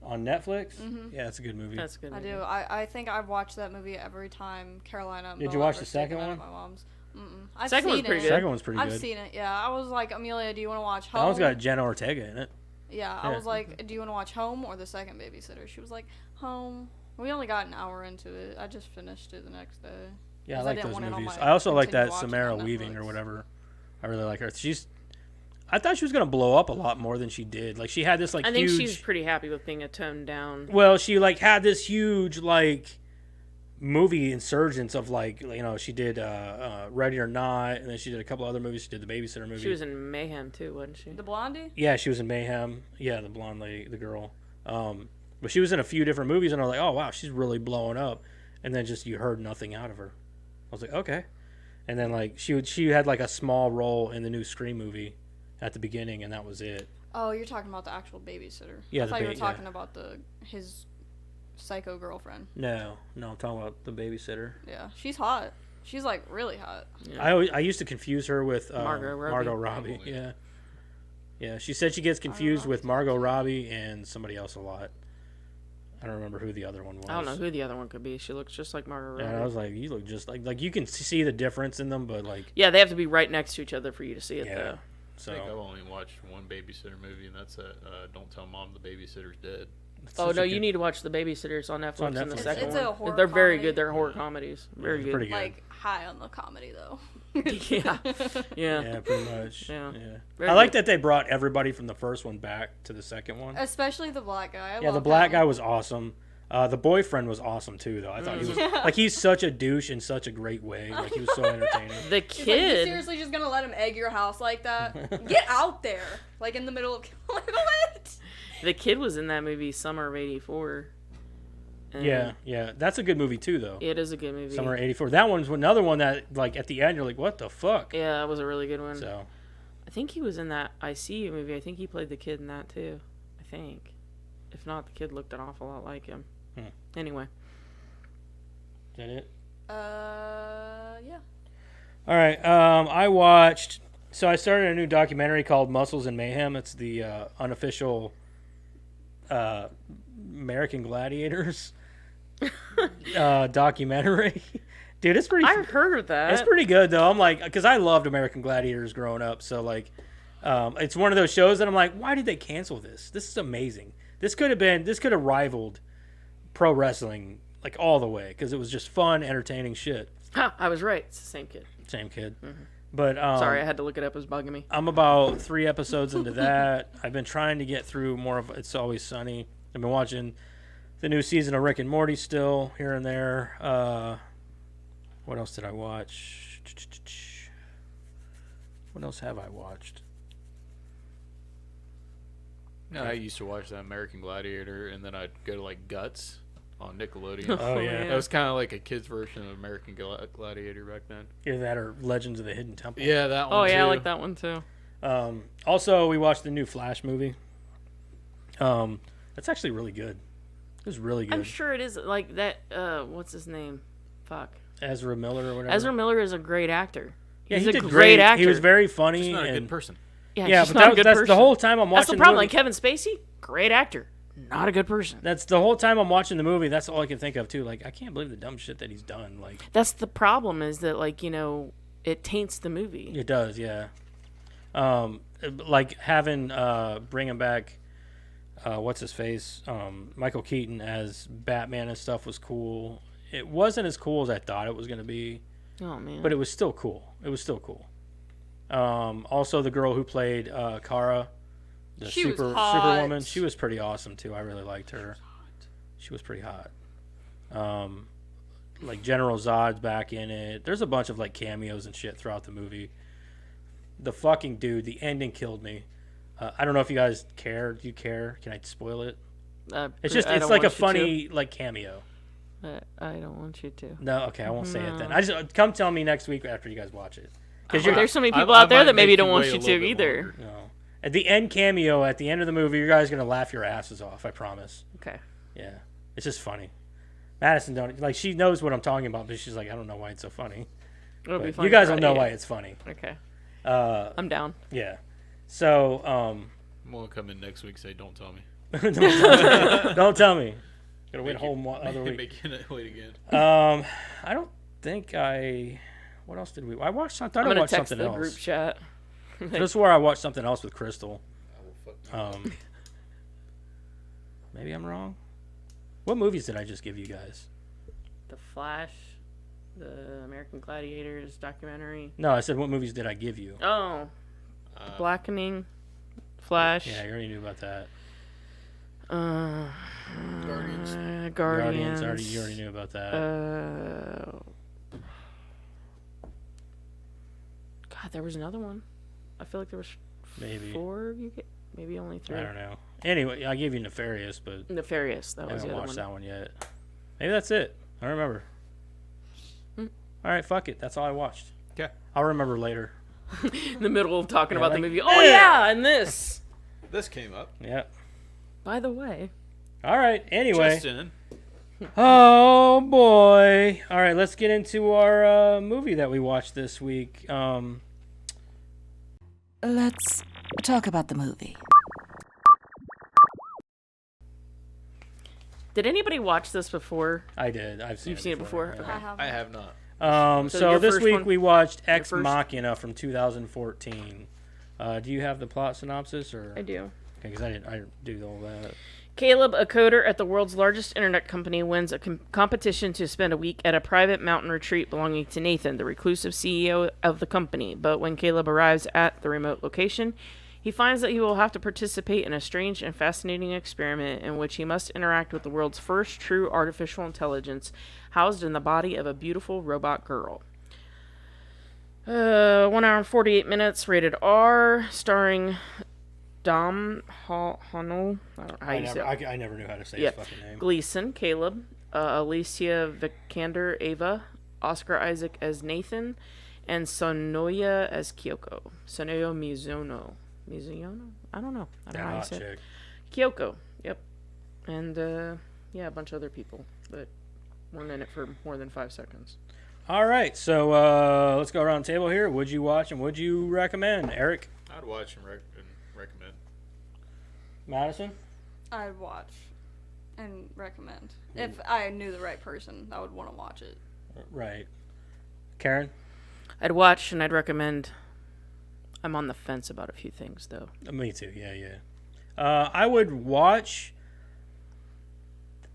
On Netflix? Mm-hmm. Yeah, it's a good movie. That's a good. I movie. do. I think I've watched that movie every time Carolina and Did Bo you watch ever the second stayed the night one? at my mom's. Mm-mm. I've Second one's seen pretty it. good. Second one's pretty I've good. seen it, yeah. I was like, Amelia, do you want to watch Home? That one's got Jenna Ortega in it. Yeah, I was like, do you want to watch Home or the second Babysitter? She was like, Home. We only got an hour into it. I just finished it the next day. Yeah, I 'Cause I like didn't those want it on movies. my I also like continue that watching Samara on Weaving or Netflix. whatever. I really like her. I thought she was gonna blow up a lot more than she did. Like she had this like I think huge. she's pretty happy with being a toned down. Well, she like had this huge like movie insurgence of like she did Ready or Not, and then she did a couple other movies. She did the Babysitter movie. She was in Mayhem too, wasn't she? The blondie? Yeah, she was in Mayhem. Yeah, the blonde lady, the girl. But she was in a few different movies, and I was like, oh wow, she's really blowing up. And then just you heard nothing out of her. I was like, okay. And then like she had like a small role in the new Scream movie at the beginning, and that was it. Oh, you're talking about the actual babysitter. Yeah, I thought you were talking about his psycho girlfriend. No, I'm talking about the babysitter. Yeah, she's hot. She's like really hot. Yeah. I used to confuse her with Margot Robbie. Yeah. She said she gets confused with Margot Robbie and somebody else a lot. I don't remember who the other one was. I don't know who the other one could be. She looks just like Margot Robbie. Yeah, I was like, you look just like you can see the difference in them, but like yeah, they have to be right next to each other for you to see it yeah. though. So I think I've only watched one babysitter movie, and that's Don't Tell Mom the Babysitter's Dead. Oh no, you need to watch The Babysitters on Netflix. on In the Netflix. second It's a one. horror They're very comedy. good. They're horror comedies. Very good. Pretty good. Like high on the comedy though. yeah. Yeah, pretty much. Yeah. I like that they brought everybody from the first one back to the second one. Especially the black guy. Yeah, the black guy was awesome. The boyfriend was awesome too, though. I thought he was like he's such a douche in such a great way. Like he was so entertaining. The He's like, you kid. seriously just gonna let him egg your house like that? Get out there, like in the middle of what? The kid was in that movie Summer of '84. Yeah, that's a good movie too, though. It is a good movie. Summer '84. That one's another one that like at the end you're like, what the fuck? Yeah, that was a really good one. So I think he was in that I See You movie. I think he played the kid in that too. I think. If not, the kid looked an awful lot like him. Anyway. is that it? Yeah. All right. I watched. So I started a new documentary called Muscles and Mayhem. It's the unofficial American Gladiators documentary. Dude, it's pretty. I've heard of that. It's pretty good though. I'm like, because I loved American Gladiators growing up. So like, it's one of those shows that I'm like, why did they cancel this? This is amazing. This could have rivaled pro wrestling like all the way because it was just fun, entertaining shit. Ha, I was right. It's the same kid. Same kid. Mm-hmm. But Sorry, I had to look it up. It was bugging me. I'm about 3 episodes into that. I've been trying to get through more of It's Always Sunny. I've been watching the new season of Rick and Morty still here and there. What else did I watch? What else have I watched? I used to watch that American Gladiator, and then I'd go to like Guts on Nickelodeon. Oh yeah, That was kind of like a kid's version of American Gladiator back then. either that or Legends of the Hidden Temple. Yeah, that one. Oh yeah, too. I like that one too. Also, we watched the new Flash movie. That's actually really good. It was really good. I'm sure it is like that. What's his name? Fuck. Ezra Miller or whatever. Ezra Miller is a great actor. Yeah, He's he a did great actor. He was very funny. He's not a and, good person. Yeah, he's but not a good that's person. the whole time I'm watching. That's the problem. movie. Like Kevin Spacey, great actor, not a good person. That's the whole time I'm watching the movie. That's all I can think of too. Like I can't believe the dumb shit that he's done. Like That's the problem. Is that like it taints the movie. it does, yeah. Like having bringing back what's his face, Michael Keaton as Batman and stuff was cool. It wasn't as cool as I thought it was gonna be, Oh man. but it was still cool. Also, the girl who played Kara, the She was hot. Superwoman, she was pretty awesome too. I really liked her. She was pretty hot. Like General Zod's back in it. There's a bunch of like cameos and shit throughout the movie. The fucking dude, the ending killed me. I don't know if you guys care. Do you care? Can I spoil it? It's like a funny like cameo. I don't want you to. No, okay, I won't say it then. I just come tell me next week after you guys watch it. Because There's so many people out there that maybe don't want you to either. no. At the end cameo, at the end of the movie, you guys are gonna laugh your asses off. I promise. Okay. Yeah, it's just funny. Madison don't like. She knows what I'm talking about, but she's like, I don't know why it's so funny. It'll be But funny you guys will Friday, know yeah. why it's funny. Okay. I'm down. Yeah. So I'm gonna come in next week and say, "Don't tell me." don't tell me. Gotta wait a whole other week. Make it wait again. I don't think I. What else did we? I watched something. I'm I gonna watched text something the group else. chat. I swore I watched something else with Crystal. I will fuck you. Maybe I'm wrong. What movies did I just give you guys? The Flash, the American Gladiators documentary. No, I said what movies did I give you? Oh. Blackening, Flash. Yeah, you already knew about that. Guardians. You already knew about that. God, there was another one. I feel like there was Maybe 4. Maybe only 3. I don't know. Anyway, I gave you Nefarious, but Nefarious. That I was the haven't other watched one. that one yet. Maybe that's it. I don't remember. All right, fuck it. That's all I watched. Okay. I'll remember later. In the middle of talking about like, the movie. Oh yeah, and this. This came up. Yeah. By the way. All right. Anyway. Just in. Oh boy. All right, let's get into our movie that we watched this week. Let's talk about the movie. Did anybody watch this before? I did. You've seen it before? Yeah. Okay. I I have not. So your this first week one- we watched Ex first- Machina from 2014. Do you have the plot synopsis or? I do. Okay, because I didn't do all that. Caleb, a coder at the world's largest internet company, wins a competition to spend a week at a private mountain retreat belonging to Nathan, the reclusive CEO of the company. But when Caleb arrives at the remote location, he finds that he will have to participate in a strange and fascinating experiment in which he must interact with the world's first true artificial intelligence housed in the body of a beautiful robot girl. 1 hour and 48 minutes, rated R, starring Dom Honnell. I don't know how you say it. I never knew how to say Yeah. his fucking name. Gleason, Caleb, Alicia Vikander, Ava, Oscar Isaac as Nathan, and Sonoya as Kyoko. Sonoya Mizuno. I don't know. I don't know how you Hot say it. chick. Kyoko, yep. And, yeah, a bunch of other people that weren't in it for more than 5 seconds. All right, so let's go around the table here. Would you watch and would you recommend, Eric? I'd watch and recommend. Madison? I'd watch and recommend. If I knew the right person, I would want to watch it. Right. Karen? I'd watch and I'd recommend. I'm on the fence about a few things, though. Me too, yeah. I would watch.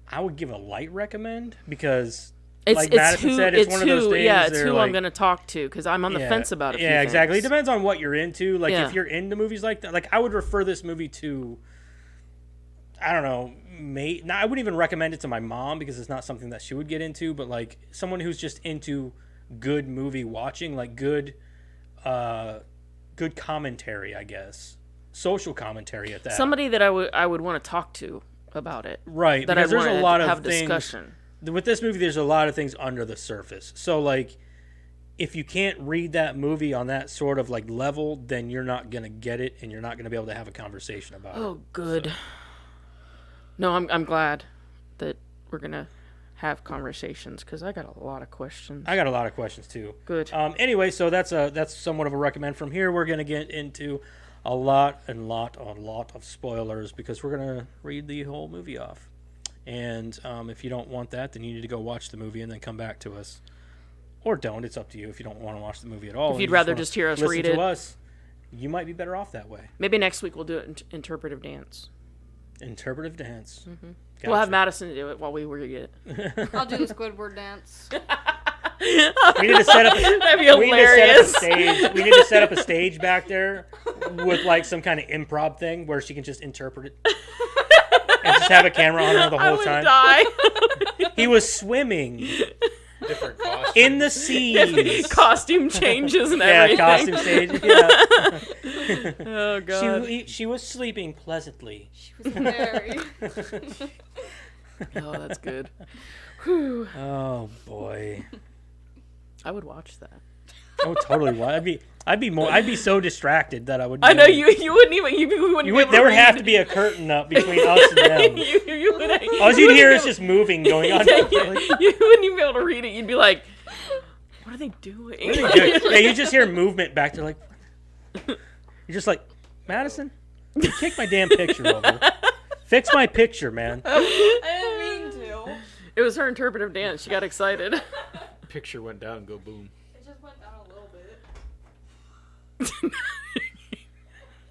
I would give a light recommend because, like Madison said, it's one of those things. Yeah, it's they're who like, I'm going to talk to because I'm on the fence about a few Yeah, exactly. It things. depends on what you're into. Like, Yeah. if you're into movies like that, like, I would refer this movie to, I don't know, I wouldn't even recommend it to my mom because it's not something that she would get into, but, like, someone who's just into good movie watching, like, good commentary, I guess. Social commentary at that. Somebody that I would want to talk to about it. Right, That because I'd there's want a to lot of have things. discussion. With this movie, there's a lot of things under the surface. So, like, if you can't read that movie on that sort of, like, level, then you're not going to get it, and you're not going to be able to have a conversation about it. Oh, good. So. No, I'm glad that we're going to have conversations because I got a lot of questions. I got a lot of questions, too. Good. Anyway, so that's somewhat of a recommend. From here, we're going to get into a lot of spoilers because we're going to read the whole movie off. And if you don't want that, then you need to go watch the movie and then come back to us. Or don't. It's up to you if you don't want to watch the movie at all. If you'd rather just hear us read listen it. to us, you might be better off that way. Maybe next week we'll do it interpretive dance. Interpretive dance. Mm-hmm. Gotcha. We'll have Madison do it while we read it. I'll do the Squidward dance. We need to set up. That'd be hilarious. We need to set up a stage back there with like some kind of improv thing where she can just interpret it and just have a camera on her the whole time. Die. He was swimming Different costumes. in the sea. Costume changes and Yeah, everything. costume stage. Yeah. Oh god. She was sleeping pleasantly. She was very. Oh, that's good. Oh boy. I would watch that. Oh, totally. Would. I'd be so distracted that I would. I know you wouldn't even There would have to be a curtain up between us and them. you would. All you'd hear is just moving going on. You wouldn't even be able to read it. You'd be like, "What are they doing?" Yeah, you just hear movement back to like. You're just like, Madison, you kick my damn picture over. Fix my picture, man. I didn't mean to. It was her interpretive dance. She got excited. Picture went down, go boom. It just went down a little bit.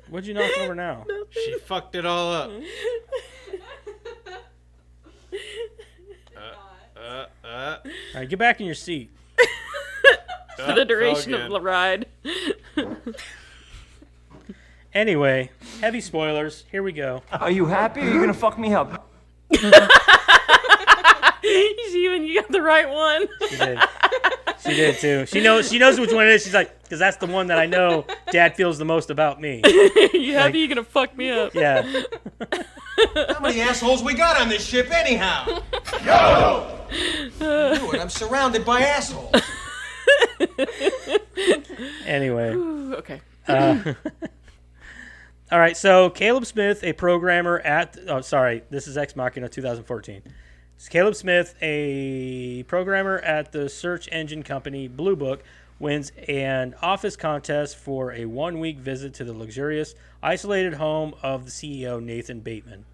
What'd you knock over now? She fucked it all up. All right, get back in your seat. For the duration of the ride. Anyway, heavy spoilers. Here we go. Are you happy or are you gonna fuck me up? You got the right one. She did. She did too. She knows which one it is. She's like, because that's the one that I know Dad feels the most about me. You happy you're gonna fuck me up? Yeah. How many assholes we got on this ship anyhow? Yo! Dude, I'm surrounded by assholes. Anyway. Ooh, okay. All right, so Caleb Smith, a programmer at... Oh, sorry. This is Ex Machina 2014. It's Caleb Smith, a programmer at the search engine company Blue Book, wins an office contest for a one-week visit to the luxurious, isolated home of the CEO, Nathan Bateman.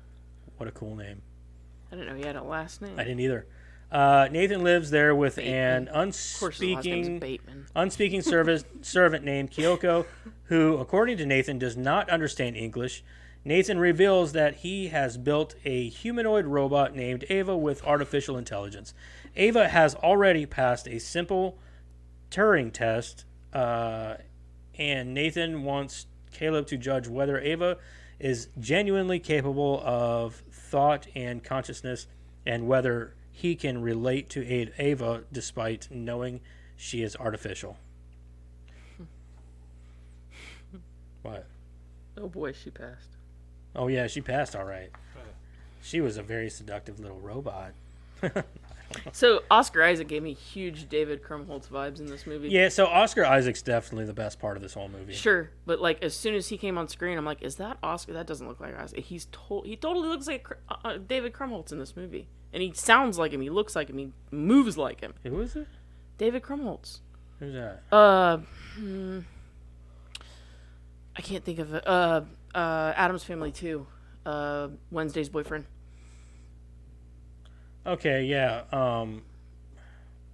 What a cool name. I didn't know he had a last name. I didn't either. Nathan lives there with an unspeaking servant named Kyoko, who, according to Nathan, does not understand English. Nathan reveals that he has built a humanoid robot named Ava with artificial intelligence. Ava has already passed a simple Turing test, and Nathan wants Caleb to judge whether Ava is genuinely capable of thought and consciousness, and whether he can relate to Ava despite knowing she is artificial. What? Oh boy, she passed. Oh yeah, she passed all right. She was a very seductive little robot. So Oscar Isaac gave me huge David Krumholtz vibes in this movie. Yeah, so Oscar Isaac's definitely the best part of this whole movie. Sure, but like as soon as he came on screen, I'm like, is that Oscar? That doesn't look like Isaac. He totally looks like David Krumholtz in this movie, and he sounds like him. He looks like him. He moves like him. Who is it? David Krumholtz. Who's that? I can't think of it. Addams Family 2. Wednesday's boyfriend. Okay, yeah.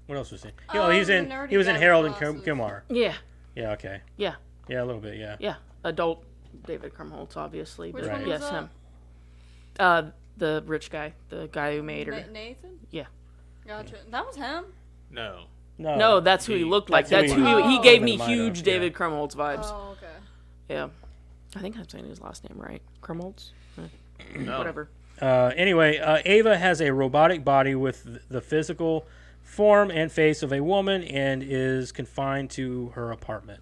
What else was he? Oh, He was in guy Harold with and glasses. Kumar. Yeah. Yeah, okay. Yeah. Yeah, a little bit, yeah. Yeah. Adult David Krumholtz, obviously. Which but one was yes, that? him. The rich guy. The guy who made her. Nathan? Yeah. Gotcha. That was him? No. No, that's who he looked like. That's That's who who he- he gave Oh. me Might huge have, David Krumholtz vibes. Oh, okay. Yeah. I think I'm saying his last name right. Krumholtz? No. Whatever. Anyway, Ava has a robotic body with the physical form and face of a woman and is confined to her apartment.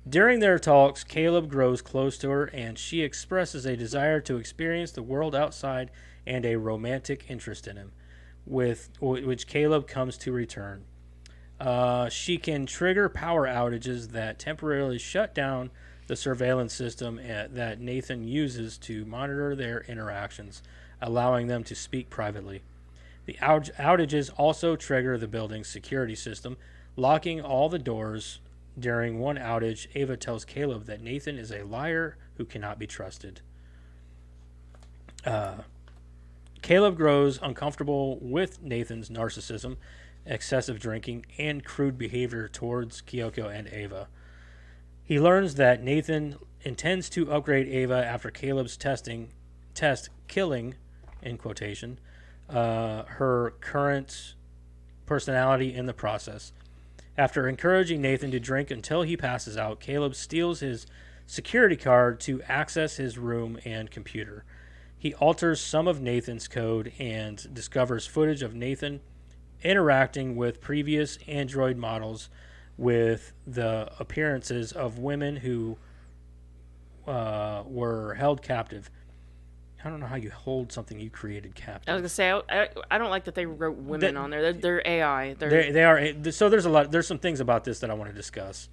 During their talks, Caleb grows close to her and she expresses a desire to experience the world outside and a romantic interest in him, with which Caleb comes to return. She can trigger power outages that temporarily shut down the surveillance system that Nathan uses to monitor their interactions, allowing them to speak privately. The outages also trigger the building's security system, locking all the doors. During one outage, Ava tells Caleb that Nathan is a liar who cannot be trusted. Caleb grows uncomfortable with Nathan's narcissism, excessive drinking, and crude behavior towards Kyoko and Ava. He learns that Nathan intends to upgrade Ava after Caleb's test killing, in quotation, her current personality in the process. After encouraging Nathan to drink until he passes out, Caleb steals his security card to access his room and computer. He alters some of Nathan's code and discovers footage of Nathan interacting with previous android models with the appearances of women who were held captive. I don't know how you hold something you created captive. I was gonna say I don't like that they wrote women on there. They're AI. They are. So there's some things about this that I want to discuss.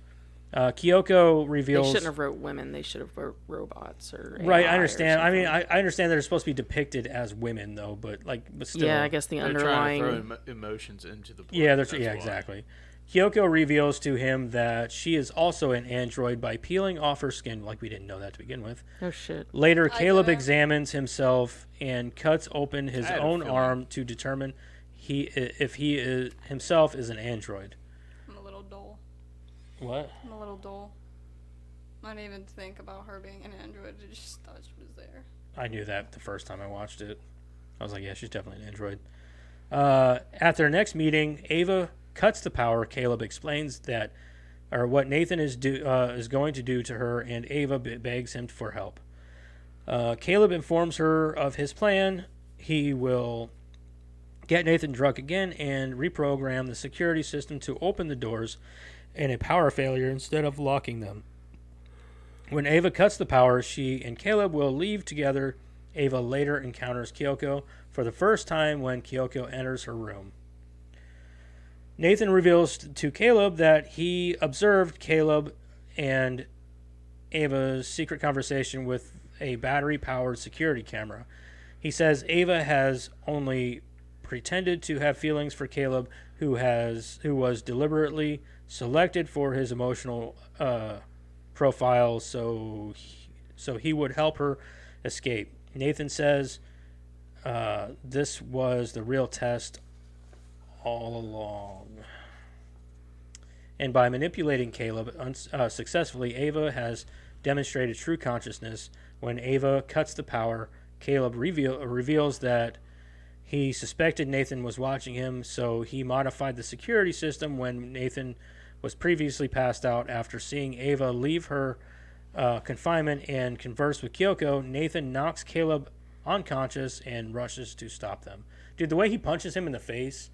Kyoko reveals. They shouldn't have wrote women. They should have wrote robots or AI. Right, I understand. Or I mean, something. I understand that they're supposed to be depicted as women, though. But still. Yeah, I guess the They're underlying. trying to throw emotions into the plot. Yeah, that's why. exactly. Kyoko reveals to him that she is also an android by peeling off her skin, like we didn't know that to begin with. Oh shit. Later, I Caleb didn't. examines himself and cuts open his I had a own feeling. arm to determine if he himself is an android. I'm a little dull. What? I'm a little dull. I didn't even think about her being an android. I just thought she was there. I knew that the first time I watched it. I was like, yeah, she's definitely an android. At their next meeting, Ava cuts the power. Caleb explains that or what Nathan is going to do to her, and Ava begs him for help. Caleb informs her of his plan. He will get Nathan drunk again and reprogram the security system to open the doors in a power failure instead of locking them. When Ava cuts the power, she and Caleb will leave together. Ava later encounters Kyoko for the first time when Kyoko enters her room. Nathan reveals to Caleb that he observed Caleb and Ava's secret conversation with a battery-powered security camera. He says Ava has only pretended to have feelings for Caleb, who was deliberately selected for his emotional profile, so he would help her escape. Nathan says this was the real test all along. And by manipulating Caleb successfully, Ava has demonstrated true consciousness. When Ava cuts the power, Caleb reveals that he suspected Nathan was watching him, so he modified the security system when Nathan was previously passed out. After seeing Ava leave her confinement and converse with Kyoko, Nathan knocks Caleb unconscious and rushes to stop them. Dude, the way he punches him in the face,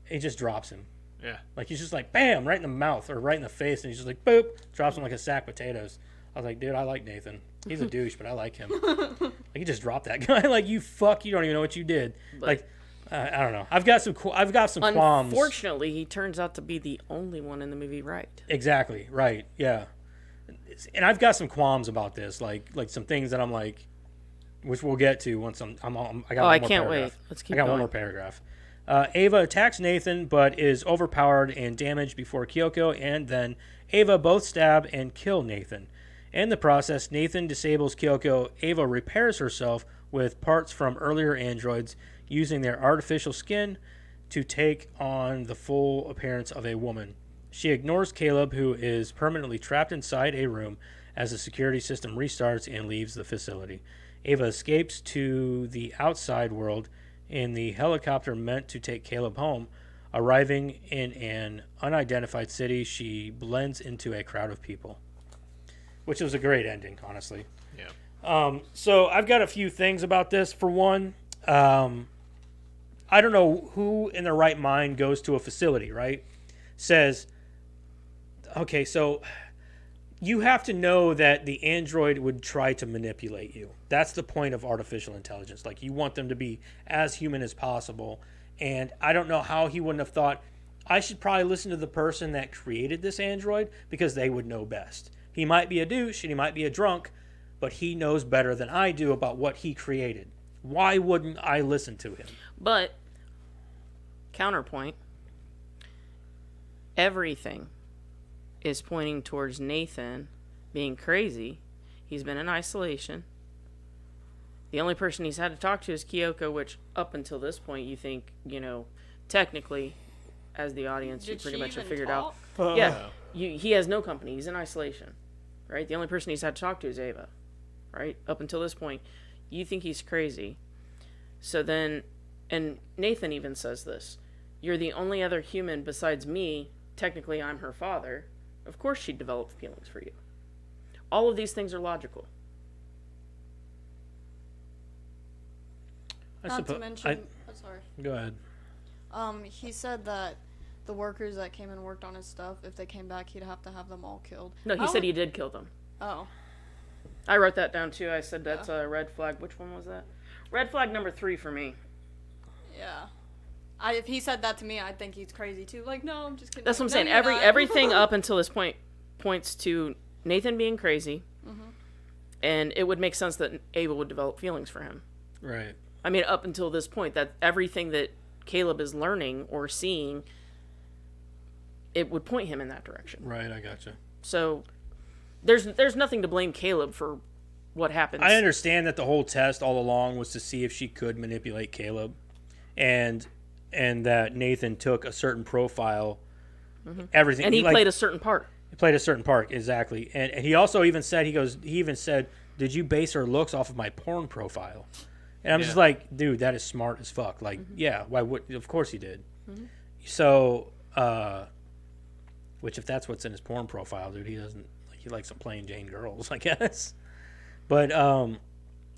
it just drops him. Yeah. Like, he's just like, bam, right in the mouth or right in the face, and he's just like, boop, drops him like a sack of potatoes. I was like, dude, I like Nathan. He's a douche, but I like him. Like, he just dropped that guy. Like, you don't even know what you did. But like, I don't know. I've got some qualms. Unfortunately, he turns out to be the only one in the movie right. Exactly. Right. Yeah. And I've got some qualms about this, like some things that I'm like, which we'll get to once I got one more I can't paragraph. wait. Let's keep I got going. one more paragraph. Ava attacks Nathan, but is overpowered and damaged before Kyoko and then Ava both stab and kill Nathan. In the process, Nathan disables Kyoko. Ava repairs herself with parts from earlier androids, using their artificial skin to take on the full appearance of a woman. She ignores Caleb, who is permanently trapped inside a room as the security system restarts, and leaves the facility. Ava escapes to the outside world in the helicopter meant to take Caleb home. Arriving in an unidentified city, she blends into a crowd of people. Which was a great ending, honestly. Yeah. So I've got a few things about this. For one, I don't know who in their right mind goes to a facility, right? Says, okay, so you have to know that the android would try to manipulate you. That's the point of artificial intelligence. Like, you want them to be as human as possible. And I don't know how he wouldn't have thought, I should probably listen to the person that created this android because they would know best. He might be a douche and he might be a drunk, but he knows better than I do about what he created. Why wouldn't I listen to him? But, counterpoint, everything is pointing towards Nathan being crazy. He's been in isolation. The only person he's had to talk to is Kyoko, which up until this point you think, technically, as the audience, you pretty much have figured out. Yeah, he has no company. He's in isolation, right? The only person he's had to talk to is Ava, right? Up until this point, you think he's crazy. So then, and Nathan even says this, you're the only other human besides me. Technically, I'm her father. Of course she'd develop feelings for you. All of these things are logical. Not to mention, sorry. Go ahead. He said that the workers that came and worked on his stuff, if they came back, he'd have to have them all killed. No, he said he did kill them. Oh. I wrote that down too. I said that's a red flag. Which one was that? Red flag number 3 for me. Yeah. If he said that to me, I'd think he's crazy too. Like, no, I'm just kidding. That's what I'm No, saying. you're not. Everything up until this point points to Nathan being crazy, and it would make sense that Ava would develop feelings for him. Right. I mean, up until this point, that everything that Caleb is learning or seeing, it would point him in that direction. Right, I gotcha. So there's nothing to blame Caleb for what happens. I understand that the whole test all along was to see if she could manipulate Caleb, and that Nathan took a certain profile, everything, and he played a certain part. He played a certain part, exactly. And he also even said, did you base her looks off of my porn profile? And I'm just like, dude, that is smart as fuck. Like, yeah, why would? Of course he did. So, Which, if that's what's in his porn profile, dude, he doesn't. Like, he likes some plain Jane girls, I guess. But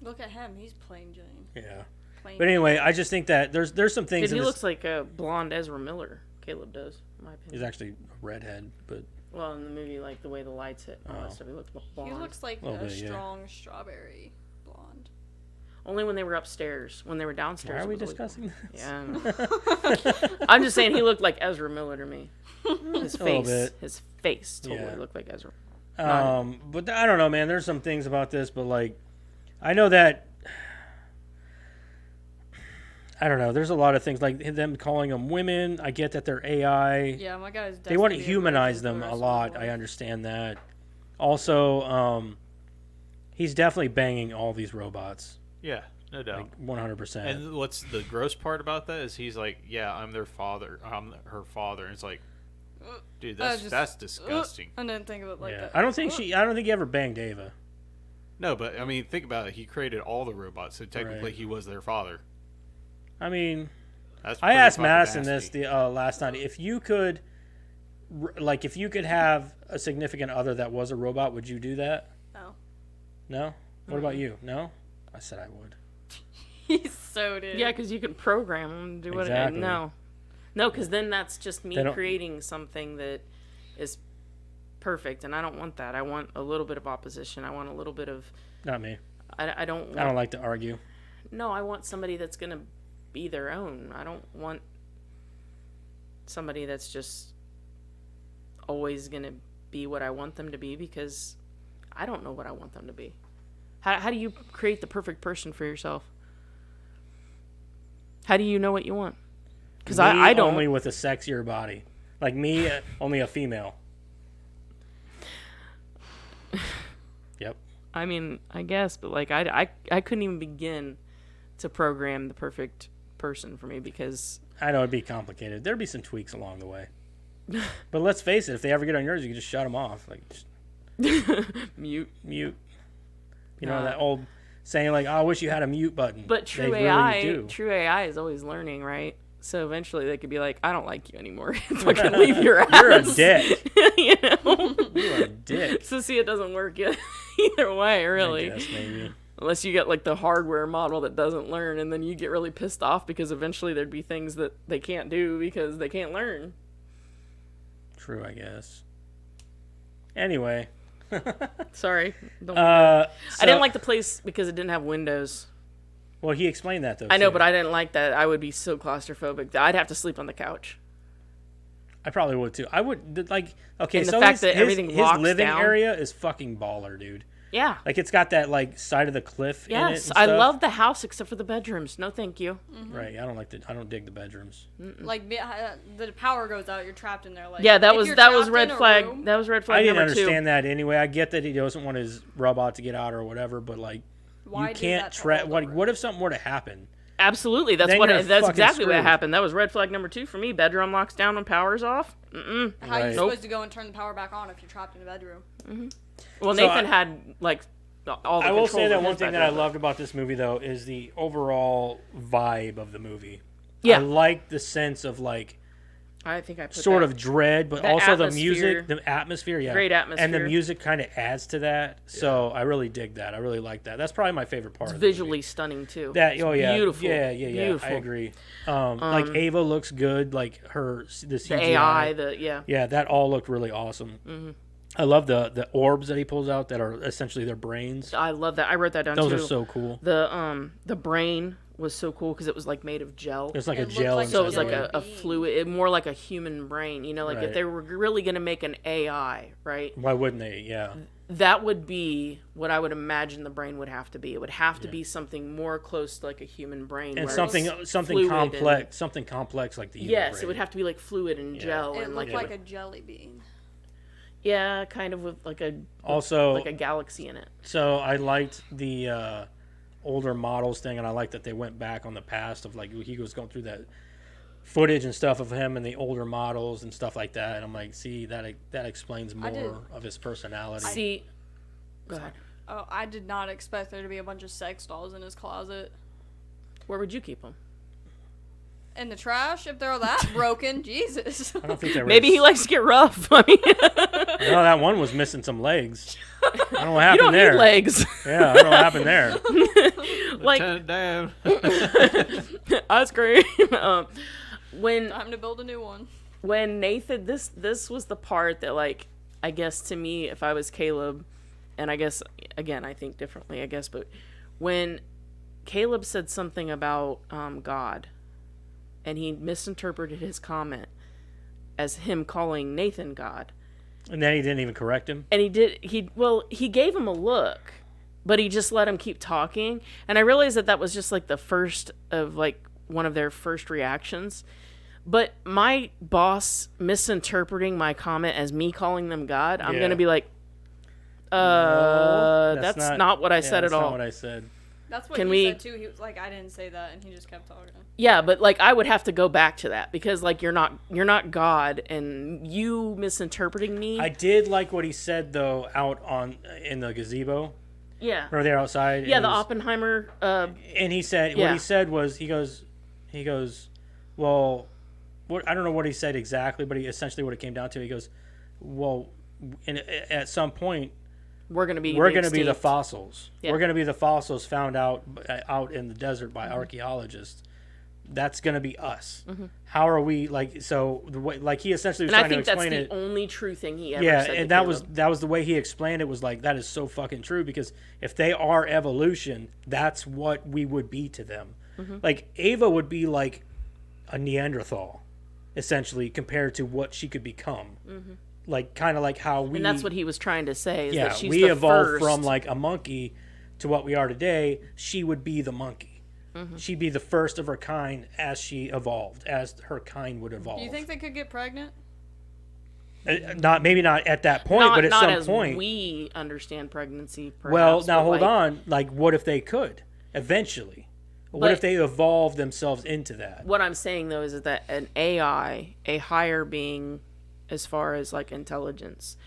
Look at him. He's plain Jane. yeah. Plain But anyway, I just think that there's some things. Dude, he in this, looks like a blonde Ezra Miller. Caleb does, in my opinion. He's actually a redhead, but Well, in the movie, like the way the lights hit and all that Oh. stuff, he looks blonde. He looks like Little a bit, yeah. strong strawberry blonde. Only when they were upstairs. When they were downstairs. why are we it was always discussing this? Yeah. I'm just saying he looked like Ezra Miller to me. His A little face. bit. His face totally Yeah. looked like Ezra. But I don't know, man. There's some things about this, but like, I know that. I don't know. There's a lot of things like them calling them women. I get that they're AI. Yeah, my guy's. They want to destined be a humanize virgin for them the a rest of his lot. life. I understand that. Also, he's definitely banging all these robots, Yeah, no doubt. like 100%. And what's the gross part about that is he's like, yeah, I'm their father. I'm her father. And it's like, dude, that's disgusting. I didn't think of it like Yeah, that. I don't think he ever banged Ava. No, but I mean, think about it. He created all the robots, so technically Right. he was their father. I mean, That's I pretty asked fucking Madison nasty. this the last night. If you could, if you could have a significant other that was a robot, would you do that? No. No. What about you? No. I said I would. He's so dude. Yeah, because you can program them to do whatever. Exactly. No, because then that's just me They don't- creating something that is perfect, and I don't want that. I want a little bit of opposition. I want a little bit of. Not me. I don't. Want, I don't like to argue. No, I want somebody that's gonna be their own. I don't want somebody that's just always gonna be what I want them to be, because I don't know what I want them to be. How do you create the perfect person for yourself? How do you know what you want? Because I don't. Only with a sexier body, like me, only a female. Yep. I mean, I guess, but like I couldn't even begin to program the perfect person for me, because I know it'd be complicated. There'd be some tweaks along the way. But let's face it, if they ever get on yours, you can just shut them off. Like, just mute. mute. You know, that old saying, like, oh, I wish you had a mute button. But They really do. true AI is always learning, right? So eventually they could be like, I don't like you anymore. Fucking leave your ass. You're a dick. You know? You're a dick. So see, it doesn't work either way, really. I guess, maybe. Unless you get like the hardware model that doesn't learn, and then you get really pissed off because eventually there'd be things that they can't do because they can't learn. True, I guess. Anyway. Sorry. I I didn't like the place because it didn't have windows. Well, he explained that, though. I know, too. but I didn't like that. I would be so claustrophobic. I'd have to sleep on the couch. I probably would, too. I would, like, okay, And the so fact that everything his locks living down. area is fucking baller, dude. Yeah. Like, it's got that, like, side of the cliff in it and Yes, stuff. I love the house except for the bedrooms. No, thank you. Right, I don't dig the bedrooms. Like the power goes out, you're trapped in there. Like Yeah, that if was you're red trapped in a flag. room- That was red I flag didn't number understand 2. that anyway. I get that he doesn't want his robot to get out or whatever, but, like, Why you do can't that to trap. all the What if rooms? something were to happen? Absolutely, that's Then what. you're That's fucking exactly what screwed. happened. That was red flag number 2 for me. Bedroom locks down when power's off. How are Right. you supposed to go and turn the power back on if you're trapped in a bedroom? Well, So Nathan had like all the. I will say controls that in one his thing that I bedroom. loved about this movie, though, is the overall vibe of the movie. Yeah. I like the sense of, like, I think I put sort that. of dread, but The also the atmosphere. music, the atmosphere, yeah. Great And the atmosphere. music kind of adds to that. So I really dig that. I really like that. That's probably my favorite part It's of the visually movie. stunning too. That, It's oh, yeah. beautiful. Yeah. Beautiful. I agree. Like, Ava looks good. Like, the The CGI. AI, Yeah, that all looked really awesome. Mm-hmm. I love the orbs that he pulls out that are essentially their brains. I love that. I wrote that down Those too. are so cool. The brain was so cool because it was like made of gel. It's like a It looked gel. like So it was inside like the a being. fluid, more like a human brain. You know, like Right. if they were really going to make an AI, right? Why wouldn't they? Yeah. That would be what I would imagine the brain would have to be. It would have to be something more close to like a human brain. And where something it's something fluid complex, something complex like the And, human yes, brain. it would have to be like fluid and gel It and looked like like a jelly bean. yeah, kind of with like a Also, like a galaxy in it. so I liked the older models thing, and I liked that they went back on the past of, like, he was going through that footage and stuff of him and the older models and stuff like that. And I'm like, see, that explains did. more of his personality. See, go ahead. Oh, I did not expect there to be a bunch of sex dolls in his closet. Where would you keep them? in the trash if they're that broken. Jesus. I don't think they were. Maybe he likes to get rough. I mean, No, that one was missing some legs. I don't know what happened you don't there. need legs. Yeah, I don't know what happened there. Like, Turn it down. ice cream. When Time to build a new one. when Nathan, this was the part that, like, I guess to me, if I was Caleb, and I guess again I think differently, I guess, but when Caleb said something about God, and he misinterpreted his comment as him calling Nathan God. And then he didn't even correct him. And he gave him a look, but he just let him keep talking. And I realized that was just like the first of like one of their first reactions. But my boss misinterpreting my comment as me calling them God, I'm going to be like, No, that's not what I said at that's all. not what I said. That's what Can he we- said too. He was like, I didn't say that, and he just kept talking. Yeah, but like I would have to go back to that because like you're not God, and you misinterpreting me. I did like what he said though out in the gazebo. Yeah. Or there outside. Yeah, It the was- Oppenheimer. And he said Yeah. what he said was he goes, well, what I don't know what he said exactly, but he essentially what it came down to. He goes, well, at some point We're gonna be the extinct. fossils. Yeah. We're gonna be the fossils found out in the desert by archaeologists. That's gonna be us. How are we like? So the way, like he essentially was And I trying to think that's explain the it. only true thing he ever Yeah, said. and to that was Caleb. the way he explained it. Was like that is so fucking true because if they are evolution, that's what we would be to them. Mm-hmm. Like Ava would be like a Neanderthal, essentially compared to what she could become. Like kind of like how we. And that's what he was trying to say. Is Yeah, that she's we the evolved first. from like a monkey to what we are today. She would be the monkey. She'd be the first of her kind as she evolved, as her kind would evolve. Do you think they could get pregnant? Maybe not at that point, not, but at not some as point. we understand pregnancy. Perhaps, Well, now but, hold like, on. Like, what if they could eventually? What But- if they evolve themselves into that? What I'm saying though is that an AI, a higher being, as far as like intelligence,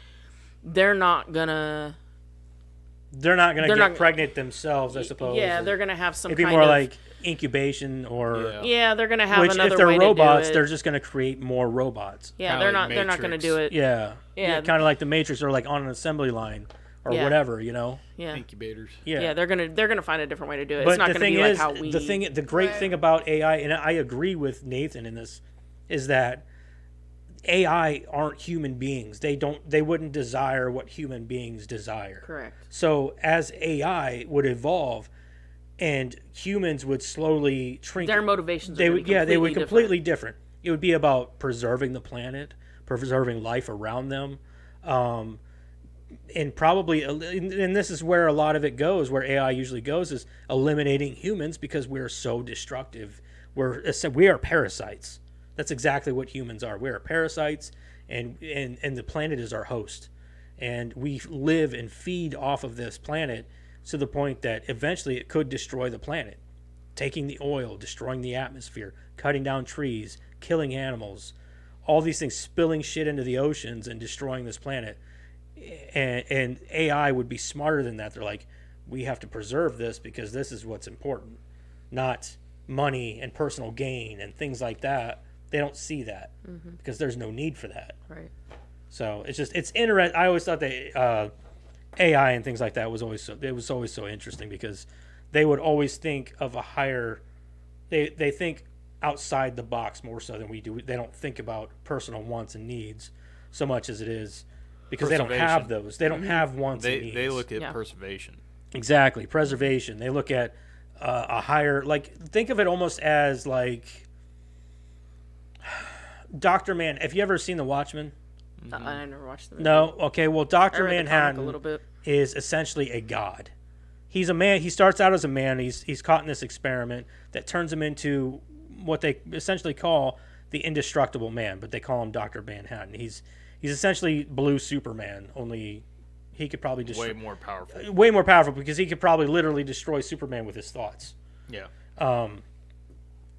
they're not gonna They're not going to They're get not- pregnant themselves, I suppose. Yeah, or they're gonna have some it'd be kind more of like incubation or. Yeah. yeah, they're gonna have Which, another if they're way robots, to do they're it. just going to create more robots. Yeah, Kinda they're like not gonna Matrix. do it. Yeah. Yeah. Kind of like the Matrix or like on an assembly line or Yeah. whatever, you know? Yeah. Incubators. Yeah. Yeah, they're gonna find a different way to do it. But It's not the gonna thing be like is, how we. the great Right. thing about AI, and I agree with Nathan in this, is that AI aren't human beings. They wouldn't desire what human beings desire. Correct. So as AI would evolve, and humans would slowly shrink, Their motivations. they are would they would completely different. It would be about preserving the planet, preserving life around them, and probably and this is where a lot of it goes, where AI usually goes, is eliminating humans because we're so destructive. We are parasites. That's exactly what humans are. We are parasites, and the planet is our host, and we live and feed off of this planet to the point that eventually it could destroy the planet, taking the oil, destroying the atmosphere, cutting down trees, killing animals, all these things, spilling shit into the oceans and destroying this planet. And AI would be smarter than that. They're like, we have to preserve this because this is what's important, not money and personal gain and things like that. They don't see that because there's no need for that. Right. So it's interesting. I always thought that AI and things like that was always so interesting because they would always think of a higher. They think outside the box more so than we do. They don't think about personal wants and needs so much as it is because they don't have those. They don't have wants and needs. They look at Yeah. preservation. Exactly, preservation. They look at a higher, like, think of it almost as like Dr. Man. Have you ever seen The Watchmen? I never watched the movie. No. Okay. Well, I Dr. read the comic Manhattan a little bit. is essentially a god. He's a man. He starts out as a man. He's caught in this experiment that turns him into what they essentially call the indestructible man, but they call him Dr. Manhattan. He's essentially Blue Superman, only he could probably destroy Way more powerful. because he could probably literally destroy Superman with his thoughts. Yeah.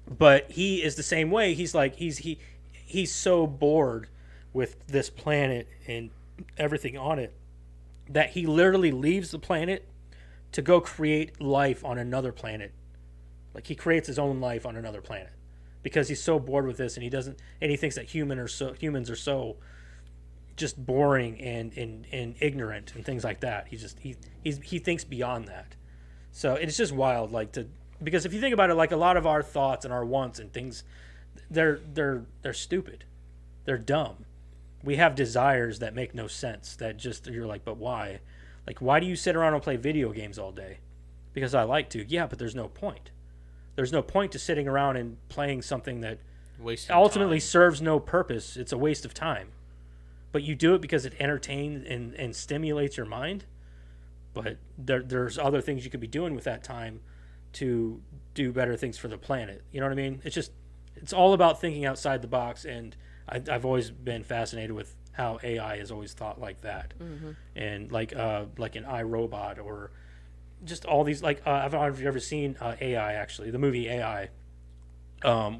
But he is the same way. He's like he's so bored with this planet and everything on it that he literally leaves the planet to go create life on another planet. Like he creates his own life on another planet because he's so bored with this, and he thinks that humans are so just boring and ignorant and things like that. He thinks beyond that. So it's just wild, because if you think about it, like a lot of our thoughts and our wants and things, they're stupid, they're dumb. We have desires that make no sense. That just you're like, but why? Like, why do you sit around and play video games all day? Because I like to. Yeah, but there's no point. There's no point to sitting around and playing something that ultimately serves no purpose. It's a waste of time. But you do it because it entertains and stimulates your mind. But there's other things you could be doing with that time to do better things for the planet. You know what I mean? It's all about thinking outside the box, and I've always been fascinated with how AI is always thought like that. Mm-hmm. And like an iRobot, or just all these, like, I don't know if you've ever seen AI, actually, the movie AI,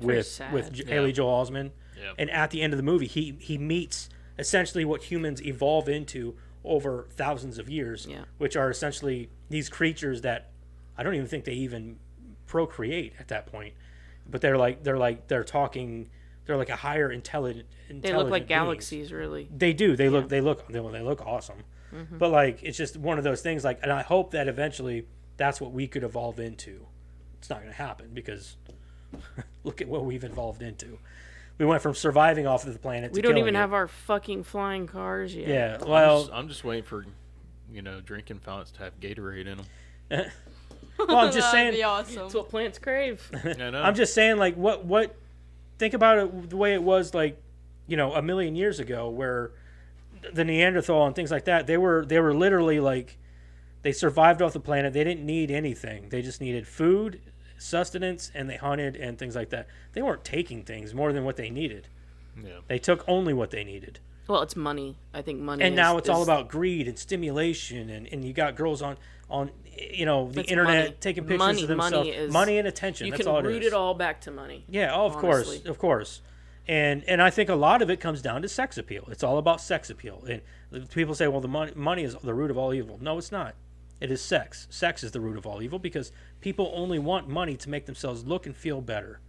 with Haley Joel Osment. Yeah. And at the end of the movie, he meets essentially what humans evolve into over thousands of years, which are essentially these creatures that I don't even think they even procreate at that point, but they're talking. They're like a higher intelligent. They look like galaxies, really. They do. They look awesome. Mm-hmm. But like, it's just one of those things. Like, and I hope that eventually that's what we could evolve into. It's not going to happen because look at what we've evolved into. We went from surviving off of the planet. We don't even have our fucking flying cars yet. Yeah. Well, I'm just waiting for, drinking fountains to have Gatorade in them. Well, I'm just saying. That'd be awesome. That's what plants crave. I know. I'm just saying, like, what? Think about it the way it was, like, a million years ago, where the Neanderthal and things like that, they were literally like, they survived off the planet. They didn't need anything. They just needed food, sustenance, and they hunted and things like that. They weren't taking things more than what they needed. Yeah. They took only what they needed. Well, it's money. I think money. And now it's all about greed and stimulation, and you got girls on the internet money. Taking pictures of themselves. Money and attention. That's all it is. You can root it all back to money. Yeah, of course. And I think a lot of it comes down to sex appeal. It's all about sex appeal. And people say, well, the money is the root of all evil. No, it's not. It is sex. Sex is the root of all evil, because people only want money to make themselves look and feel better.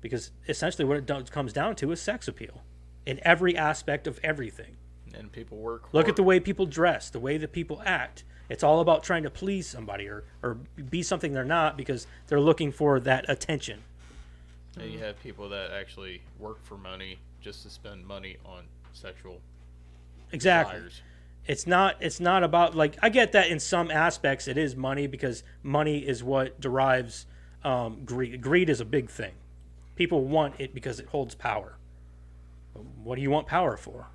Because essentially what it comes down to is sex appeal in every aspect of everything. And people work hard. Look at the way people dress, the way that people act. It's all about trying to please somebody or be something they're not, because they're looking for that attention. And you have people that actually work for money just to spend money on sexual desires. It's not about, like, I get that in some aspects it is money, because money is what derives greed. Greed is a big thing. People want it because it holds power. But what do you want power for?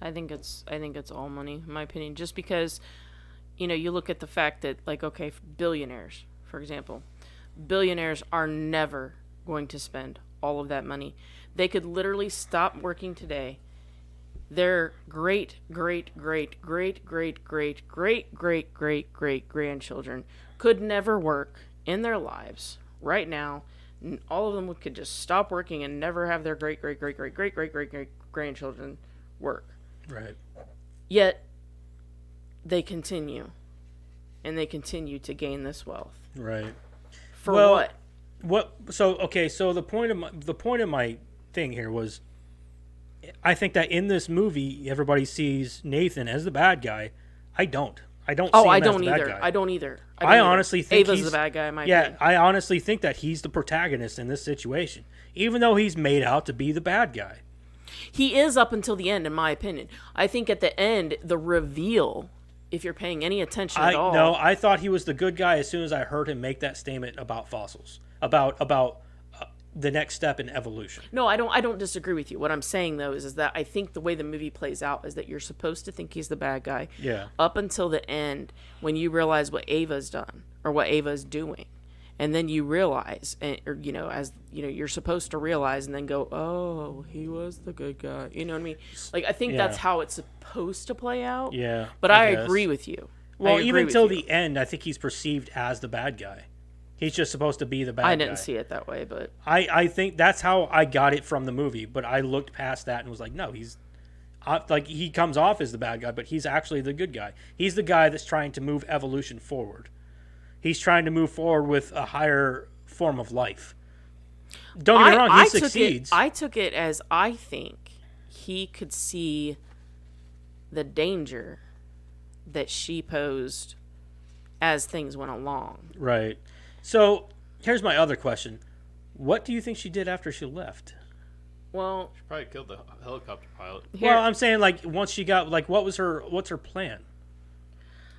I think it's all money, in my opinion. Just because, you look at the fact that, like, okay, billionaires, for example, billionaires are never going to spend all of that money. They could literally stop working today. Their great grandchildren could never work in their lives right now. All of them could just stop working and never have their great grandchildren work. Right. Yet they continue, and they continue to gain this wealth. Right. For what? What? So okay. So the point of my thing here was, I think that in this movie everybody sees Nathan as the bad guy. I don't. I don't. Oh, see him I as don't the bad either. guy. I don't either. I honestly think Ava's the bad guy. In my yeah, opinion. I honestly think that he's the protagonist in this situation, even though he's made out to be the bad guy. He is up until the end, in my opinion. I think at the end, the reveal, if you're paying any attention at all. No, I thought he was the good guy as soon as I heard him make that statement about fossils, about the next step in evolution. No, I don't disagree with you. What I'm saying, though, is that I think the way the movie plays out is that you're supposed to think he's the bad guy. Yeah. Up until the end, when you realize what Ava's done or what Ava's doing. And then you realize, you're supposed to realize and then go, oh, he was the good guy. You know what I mean? Like, I think that's how it's supposed to play out. Yeah. But I agree with you. Well, even till the end, I think he's perceived as the bad guy. He's just supposed to be the bad guy. I didn't see it that way, but... I think that's how I got it from the movie, but I looked past that and was like, no, he's... he comes off as the bad guy, but he's actually the good guy. He's the guy that's trying to move evolution forward. He's trying to move forward with a higher form of life. Don't get me wrong, he succeeds. I took it as I think he could see the danger that she posed as things went along. Right. So here's my other question. What do you think she did after she left? Well, She probably killed the helicopter pilot. here, Well, I'm saying, like, once she got, like, what's her plan?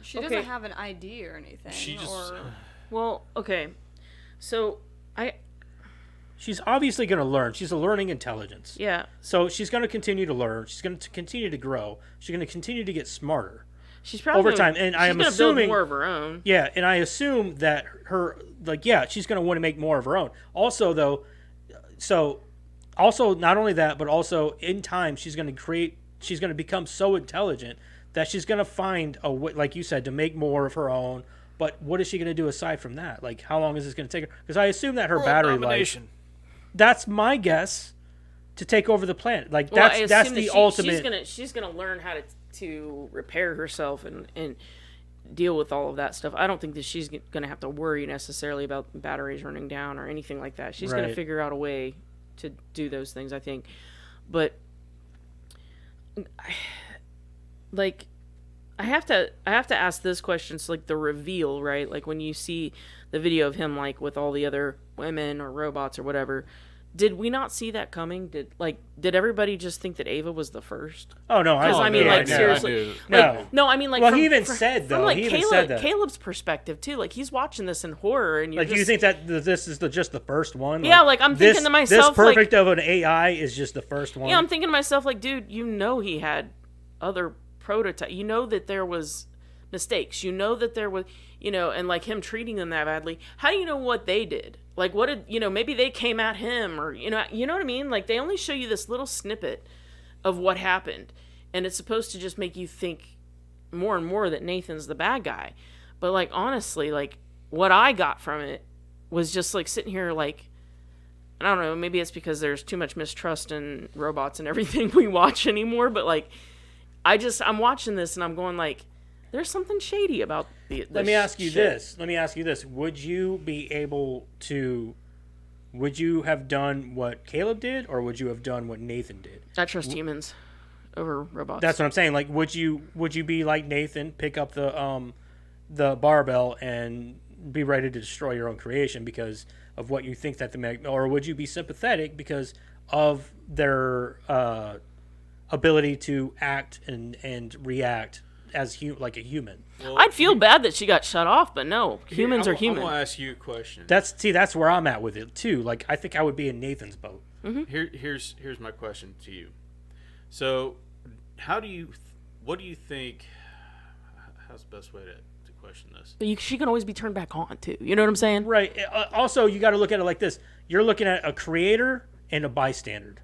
She Okay. doesn't have an ID or anything. She just- Or... well, okay. So She's obviously going to learn. She's a learning intelligence. yeah, So she's going to continue to learn. She's going to continue to grow. She's going to continue to get smarter. she's probably Over time, and I am gonna assuming- build more of her own. Yeah, and I assume that she's going to want to make more of her own. Also, though, not only that, but also in time, she's going to become so intelligent that she's going to find a way, like you said, to make more of her own. But what is she going to do aside from that? Like, how long is this going to take her? Because I assume that her World battery life, domination. that's my guess, to take over the planet. Like, Well, I that's assume the that ultimate. She's gonna learn how to repair herself and deal with all of that stuff. I don't think that she's gonna have to worry necessarily about batteries running down or anything like that. She's gonna Right. figure out a way to do those things, I think. But like, I have to ask this question. So, like, the reveal, right? Like, when you see the video of him, like, with all the other women or robots or whatever, did we not see that coming? Did everybody just think that Ava was the first? Oh no! Because I mean, no, like, I knew. seriously, No. like, no, I mean, like, Well, from, he even from, said, though, from, like, he even Caleb, said that. Caleb's perspective too. Like, he's watching this in horror, and you're Like, just, do you think that this is just the first one? Yeah, like, I'm thinking to myself, this perfect of an AI is just the first one. yeah, I'm thinking to myself, like, dude, you know, he had other prototypes. You know that there was mistakes. You know that there was, and like him treating them that badly. How do you know what they did? Like, what did, maybe they came at him, or, you know what I mean? Like, they only show you this little snippet of what happened, and it's supposed to just make you think more and more that Nathan's the bad guy. But, like, honestly, like, what I got from it was just, like, sitting here, like, I don't know, maybe it's because there's too much mistrust in robots and everything we watch anymore, but, like, I'm watching this and I'm going, like, there's something shady about the Let me ask you shit. this. Would you have done what Caleb did, or would you have done what Nathan did? I trust humans over robots. That's what I'm saying. Like, would you be like Nathan, pick up the barbell and be ready to destroy your own creation because of what you think that or would you be sympathetic because of their ability to act and react as like a human? Well, I'd feel bad that she got shut off, but no, humans are human. I'm gonna ask you a question. That's where I'm at with it too. Like, I think I would be in Nathan's boat. Here's my question to you. So, what do you think? How's the best way to question this? But she can always be turned back on too. You know what I'm saying? Right. Also, you got to look at it like this. You're looking at a creator and a bystander.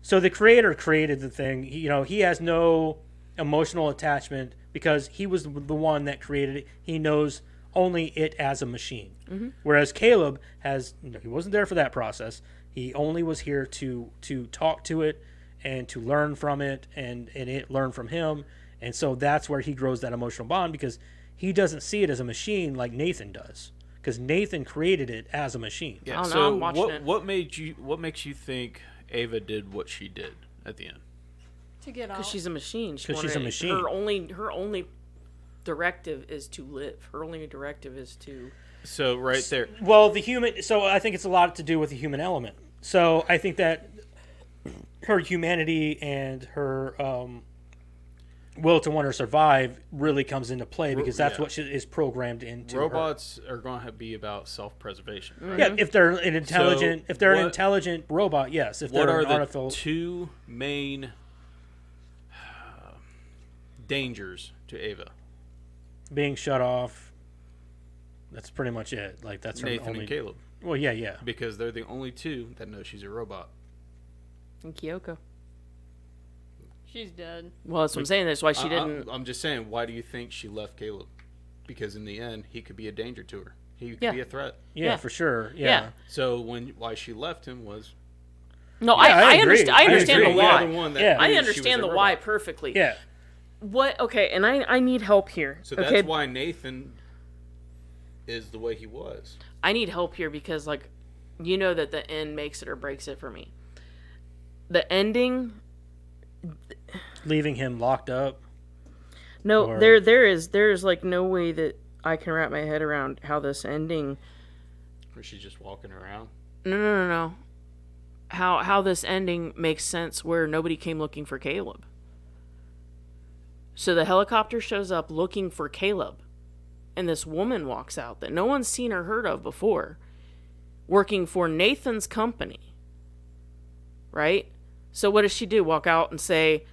So the creator created the thing. He has no emotional attachment because he was the one that created it. He knows only it as a machine. Whereas Caleb he wasn't there for that process. He only was here to talk to it and to learn from it and it learn from him. And so that's where he grows that emotional bond, because he doesn't see it as a machine like Nathan does, because Nathan created it as a machine. Yeah. I don't know, So I'm watching it. what makes you think Ava did what she did at the end? To get out. Because she's a machine. 'Cause she's a machine. Her only directive is to live. Her only directive is to. So right there. Well, so I think it's a lot to do with the human element. So I think that her humanity and her will to want to survive really comes into play, because that's what is programmed into Robots are going to be about self-preservation. Right? Yeah, if they're an intelligent, So an intelligent robot, yes. If What they're are an the artificial, two main dangers to Ava? being shut off, that's pretty much it. Like, that's her Nathan only. and Caleb, Well, yeah. because they're the only two that know she's a robot. And Kyoko. She's dead. Well, that's what I'm saying. That's why she didn't. I'm just saying, why do you think she left Caleb? Because in the end, he could be a danger to her. He could Yeah. be a threat. Yeah, Yeah. for sure. Yeah. Yeah. So why she left him was No, Yeah, I I agree. understand. I I understand agree. the You're why. the one that Yeah. knew I she was understand a the why robot. perfectly. Yeah. What? Okay, and I need help here. So okay, that's why Nathan is the way he was. I need help here because, like, you know that the end makes it or breaks it for me. The ending, Leaving him locked up. no, Or- there's like no way that I can wrap my head around how this ending. Or she's just walking around. No. How this ending makes sense where nobody came looking for Caleb. So the helicopter shows up looking for Caleb, and this woman walks out that no one's seen or heard of before, working for Nathan's company. Right? So what does she do? Walk out and say,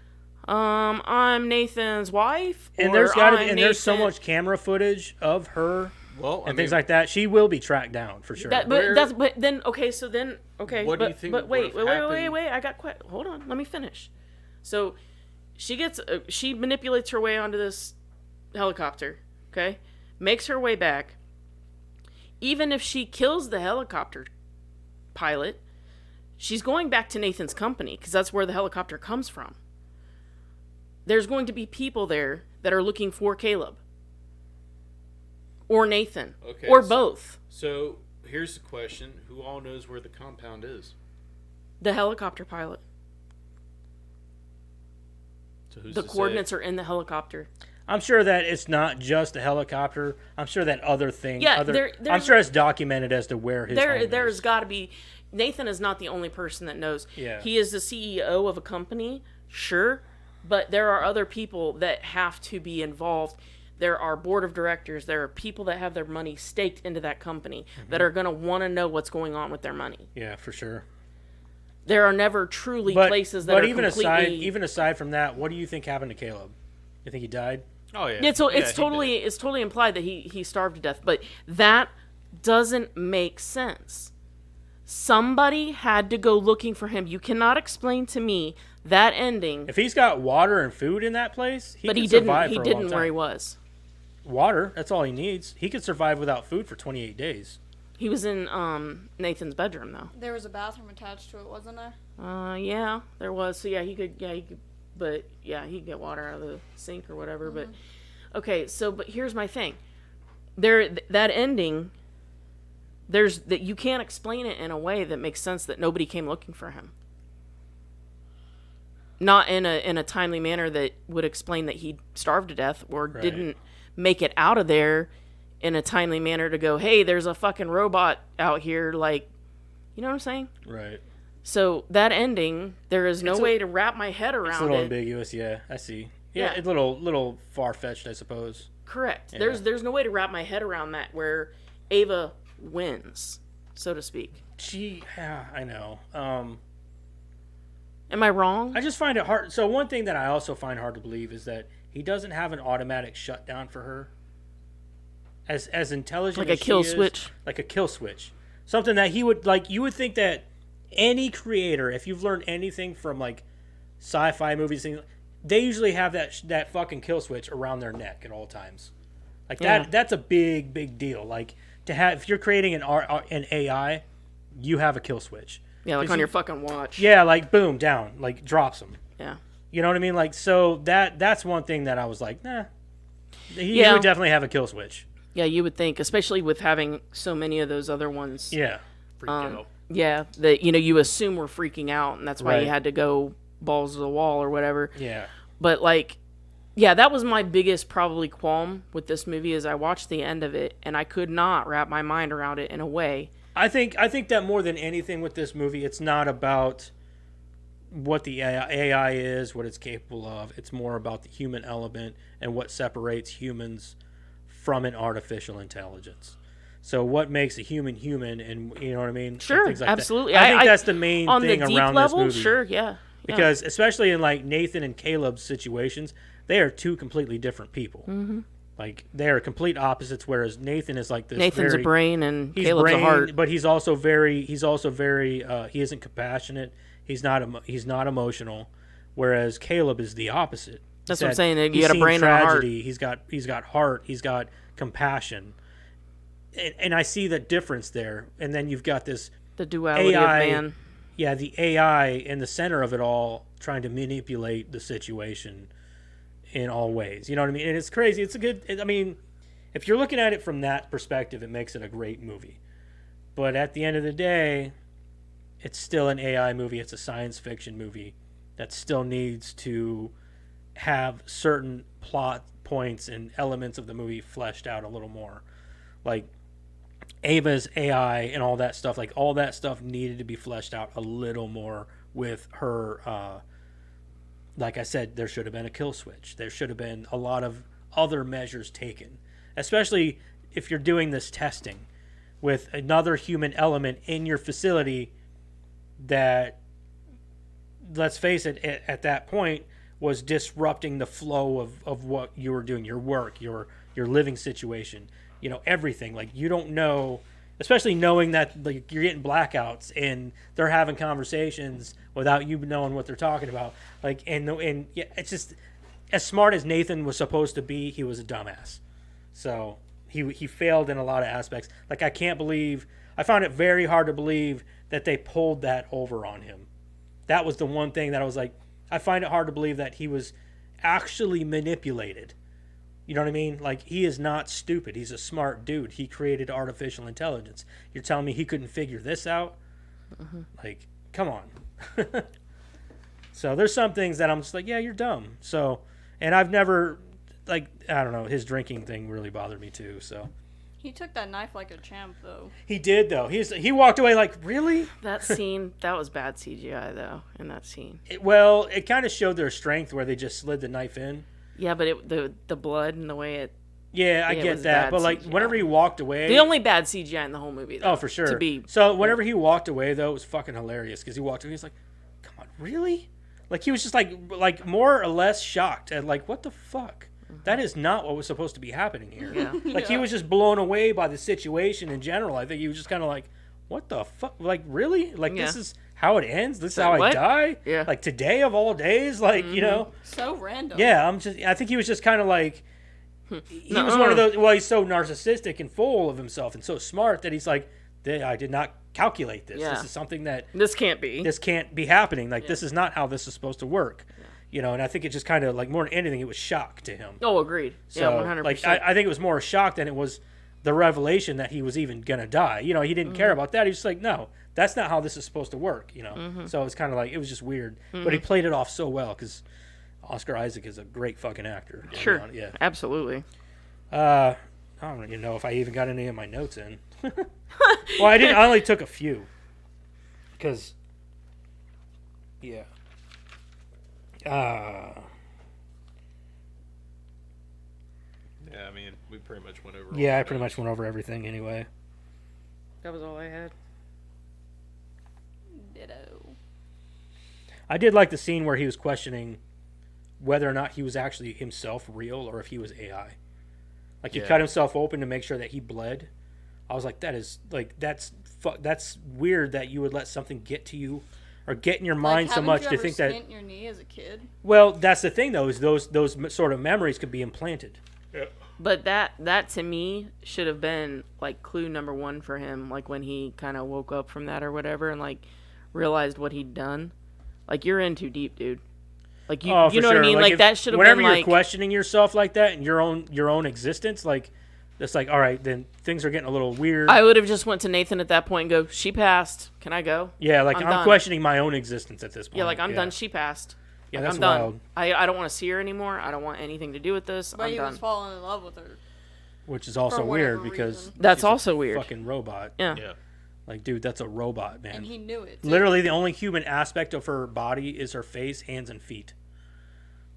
I'm Nathan's wife? And Or, there's got to be, "I'm and there's so Nathan-" much camera footage of her Well, and things like that. She will be tracked down for sure. But then What do you think But wait, would've happened? I got hold on, let me finish. So she manipulates her way onto this helicopter, okay? Makes her way back. Even if she kills the helicopter pilot, she's going back to Nathan's company because that's where the helicopter comes from. There's going to be people there that are looking for Caleb. Or Nathan. Okay, Or so- both. So here's the question: who all knows where the compound is? The helicopter pilot. So who's The to say? coordinates are in the helicopter. I'm sure that it's not just a helicopter. I'm sure that other things. Yeah, I'm there's- sure it's documented as to where his home There's is. got to be. Nathan is not the only person that knows. Yeah. He is the CEO of a company, sure, but there are other people that have to be involved. There are board of directors. There are people that have their money staked into that company that are going to want to know what's going on with their money. Yeah, for sure. There are never truly But places that but are even completely. even aside from that, what do you think happened to Caleb? You think he died? Oh yeah. It's Yeah, he it's totally implied that he starved to death, but that doesn't make sense. Somebody had to go looking for him. You cannot explain to me that ending, If he's got water and food in that place, he but could he didn't. survive He for a long didn't where he time. was. Water, that's all he needs. He could survive without food for 28 days. He was in Nathan's bedroom though. There was a bathroom attached to it, wasn't there? Yeah, there was. So he could, but yeah, he could get water out of the sink or whatever. But okay, but here's my thing. That ending. There's that you can't explain it in a way that makes sense that nobody came looking for him. Not in a timely manner that would explain that he starved to death or Right. didn't make it out of there in a timely manner to go, hey, there's a fucking robot out here, like, you know what I'm saying? Right. So that ending, there is no It's a- way to wrap my head It's a around little it. ambiguous, yeah. I see. Yeah, Yeah. it's a little far-fetched, I suppose. Correct. Yeah. There's no way to wrap my head around that where Ava wins, so to speak. I know. Am I wrong? I just find it hard. So one thing that I also find hard to believe is that he doesn't have an automatic shutdown for her. As intelligent Like a as she kill is, switch. like a kill switch, something that he would like. You would think that any creator, if you've learned anything from like sci-fi movies, things, they usually have that fucking kill switch around their neck at all times. Like Yeah. that's a big deal. Like to have if you're creating an AI, you have a kill switch. Yeah, like 'Cause on you- your fucking watch. Yeah, like boom, down, like drops them. Yeah. You know what I mean? Like so that's one thing that I was like, nah. He Yeah. would definitely have a kill switch. Yeah, you would think, especially with having so many of those other ones. Yeah. Freak out. Yeah, that you assume we're freaking out, and that's why Right. you had to go balls to the wall or whatever. Yeah. But like, yeah, that was my biggest probably qualm with this movie is I watched the end of it and I could not wrap my mind around it in a way. I think that more than anything with this movie, it's not about what the AI is, what it's capable of. It's more about the human element and what separates humans from an artificial intelligence. So what makes a human human, and you know what I mean? And Sure, things like absolutely. That. I think that's the main on thing the deep around level, this movie. sure, yeah. Because especially in like Nathan and Caleb's situations, they are two completely different people. Mm-hmm. Like they are complete opposites. Whereas Nathan is like this. Nathan's very, a brain and he's Caleb's brain, a heart. but he's also very. He isn't compassionate. He's not emotional. Whereas Caleb is the opposite. That's what I'm He's saying, that you he's got a seen brain and a heart. tragedy. He's got heart. He's got compassion. And I see the difference there. And then you've got this The duality AI, of man. yeah, the AI in the center of it all, trying to manipulate the situation in all ways. You know what I mean? And it's crazy. It's a good. I mean, if you're looking at it from that perspective, it makes it a great movie. But at the end of the day, it's still an AI movie. It's a science fiction movie that still needs to have certain plot points and elements of the movie fleshed out a little more. Like Ava's AI and all that stuff, like all that stuff needed to be fleshed out a little more with her. Like I said, there should have been a kill switch. There should have been a lot of other measures taken, especially if you're doing this testing with another human element in your facility that, let's face it, at that point was disrupting the flow of what you were doing, your work, your living situation, you know, everything. Like, you don't know, especially knowing that like you're getting blackouts and they're having conversations without you knowing what they're talking about. Like, and yeah, it's just, as smart as Nathan was supposed to be, he was a dumbass. So he failed in a lot of aspects. Like, I found it very hard to believe that they pulled that over on him. That was the one thing that I was like, I find it hard to believe that he was actually manipulated. You know what I mean? Like, he is not stupid. He's a smart dude. He created artificial intelligence. You're telling me he couldn't figure this out? Mm-hmm. Like, come on. So there's some things that I'm just like, yeah, you're dumb. So, and I've never, like, I don't know, his drinking thing really bothered me too. So He took that knife like a champ, though. he did, though. He walked away like, really? That scene, that was bad CGI, though, in that scene. It kind of showed their strength where they just slid the knife in. Yeah, but the blood and the way it... Yeah, I get that. But, like, CGI. whenever he walked away... The only bad CGI in the whole movie, though. Oh, for sure. To be... So, whenever he walked away, though, it was fucking hilarious. Because he walked away, he's like, come on, really? Like, he was just, like more or less shocked. And, like, what the fuck? That is not what was supposed to be happening here. Yeah. Like, he was just blown away by the situation in general. I think he was just kind of like, what the fuck? Like, really? Like, this is how it ends? This is how I die? Yeah. Like, today of all days? Like, you know? So random. Yeah, I think he was just kind of like, he was one of those, well, he's so narcissistic and full of himself and so smart that he's like, I did not calculate this. Yeah. This is something that... This can't be. This can't be happening. Like, this is not how this is supposed to work. Yeah. You know, and I think it just kind of, like, more than anything, it was shock to him. Oh, agreed. So, yeah, 100%. like, I think it was more a shock than it was the revelation that he was even going to die. You know, he didn't care about that. He was just like, no, that's not how this is supposed to work, you know. So it's kind of like, it was just weird. But he played it off so well because Oscar Isaac is a great fucking actor. Sure. Yeah. Absolutely. I don't even know if I even got any of my notes in. Well, I didn't. I only took a few. Because, yeah. Yeah, I mean, we pretty much went over. Yeah, I pretty much went over everything anyway. That was all I had. Ditto. I did like the scene where he was questioning whether or not he was actually himself real or if he was AI. Like, he cut himself open to make sure that he bled. I was like, that is, like, that's weird that you would let something get to you or get in your mind so much to think that... Haven't you ever skint your knee as a kid? Well, that's the thing, though, is those sort of memories could be implanted. Yeah. But that to me should have been like clue number one for him, like when he kind of woke up from that or whatever and like realized what he'd done. Like, you're in too deep, dude. Like, you know what I mean? Like, that should have been like... Whenever you're questioning yourself like that and your own existence, like, it's like, all right, then things are getting a little weird. I would have just went to Nathan at that point and go, she passed. Can I go? Yeah, like, I'm done. questioning my own existence at this point. Yeah, like, I'm done. She passed. Yeah, like, that's I'm done. wild. I don't want to see her anymore. I don't want anything to do with this. But I'm he done. was falling in love with her. Which is also For whatever weird because... reason. That's she's a also weird. Fucking robot. Yeah. Like, dude, that's a robot, man. And he knew it, too. Literally, the only human aspect of her body is her face, hands, and feet.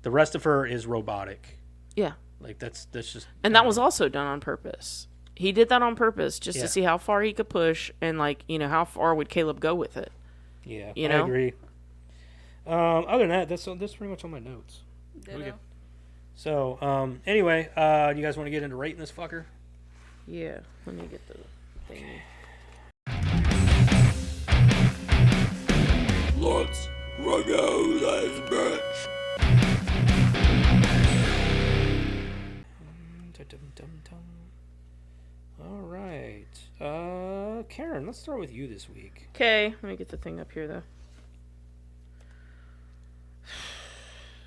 The rest of her is robotic. Yeah. Like, that's just... And that was also done on purpose. He did that on purpose just to see how far he could push and, like, you know, how far would Caleb go with it. Yeah, you know? I agree. Other than that, that's pretty much all my notes. Ditto. So, anyway, you guys want to get into rating this fucker? Yeah. Let me get the thing. Let's run out as bitch. All right. Karen, let's start with you this week. Okay. Let me get the thing up here, though.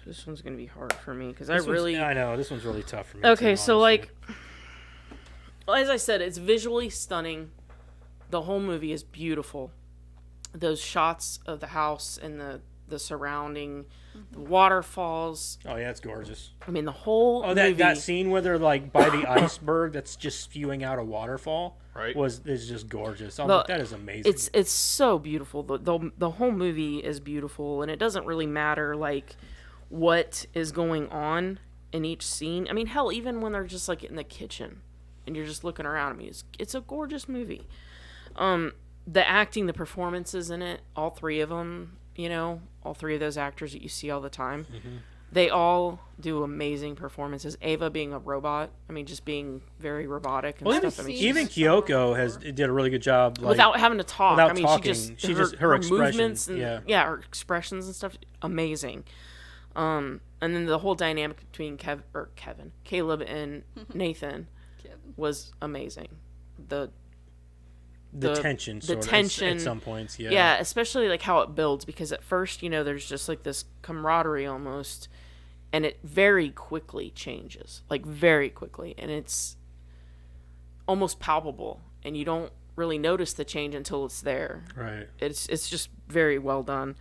This one's going to be hard for me because I know. This one's really tough for me. Okay, too, so, honestly. like, well, as I said, it's visually stunning. the whole movie is beautiful. Those shots of the house and the surrounding, the waterfalls. Oh yeah, it's gorgeous. I mean, the whole that movie. that scene where they're like by the iceberg that's just spewing out a waterfall, Right. is just gorgeous. I was like, that is amazing. It's so beautiful. The whole movie is beautiful, and it doesn't really matter like what is going on in each scene. I mean, hell, even when they're just like in the kitchen and you're just looking around. I mean, it's a gorgeous movie. The acting, the performances in it, all three of them, all three of those actors that you see all the time, they all do amazing performances. Ava being a robot, I mean, just being very robotic and stuff. I mean, even Kyoko did a really good job, like, without having to talk. without I mean, talking, she just her expressions, movements and her expressions and stuff, amazing. And then the whole dynamic between Caleb and Nathan was amazing. The tension, the sort tension at some points, yeah, especially like how it builds, because at first, there's just like this camaraderie almost, and it very quickly changes, like very quickly, and it's almost palpable, and you don't really notice the change until it's there. Right. It's just very well done.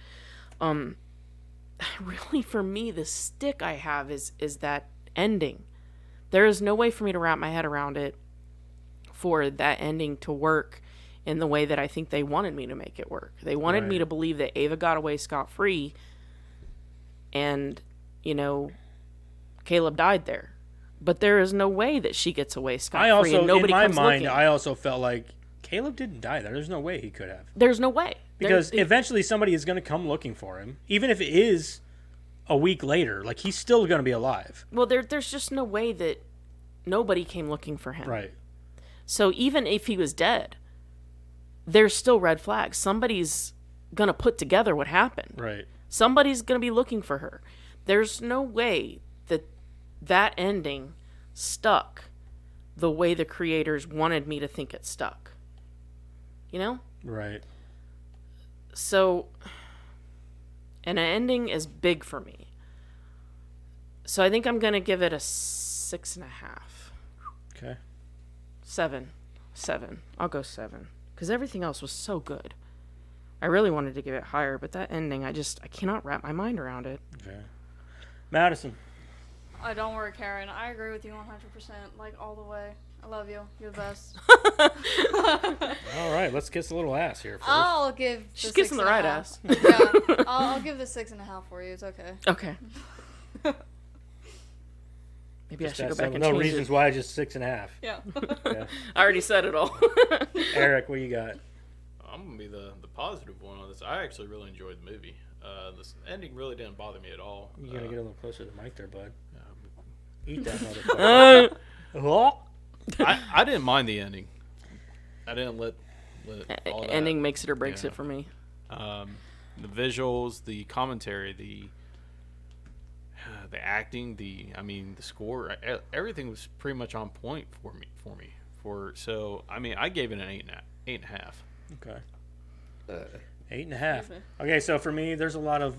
Really, for me, the stick I have is that ending. There is no way for me to wrap my head around it for that ending to work in the way that I think they wanted me to make it work. They wanted me to believe that Ava got away scot-free and, Caleb died there. But there is no way that she gets away scot-free and nobody comes looking. I also felt like Caleb didn't die there. There's no way he could have. There's no way. Because eventually somebody is going to come looking for him. Even if it is a week later, like, he's still going to be alive. Well, there's just no way that nobody came looking for him. Right. So even if he was dead, there's still red flags. Somebody's going to put together what happened. Right. Somebody's going to be looking for her. There's no way that ending stuck the way the creators wanted me to think it stuck. Right. So, and an ending is big for me. So I think I'm going to give it a 6.5. Okay. 7. I'll go 7. Because everything else was so good. I really wanted to give it higher, but that ending, I cannot wrap my mind around it. Okay. Madison. Don't worry, Karen. I agree with you 100%, like, all the way. I love you. You're the best. All right, let's kiss a little ass here first. I'll give. She's kissing the right ass. Yeah, I'll give the 6.5 for you. It's okay. Okay. Maybe I should go back and no change reasons it. why, just 6.5. Yeah. Yeah. I already said it all. Eric, what you got? I'm gonna be the positive one on this. I actually really enjoyed the movie. This ending really didn't bother me at all. You gotta get a little closer to the mic there, bud. Um, Eat that motherfucker. I didn't mind the ending. I didn't let all that. Ending makes it or breaks Yeah. it for me. The visuals, the commentary, the acting, the score, everything was pretty much on point for me. So I gave it an 8.5. Okay. 8.5. Okay, so for me, there's a lot of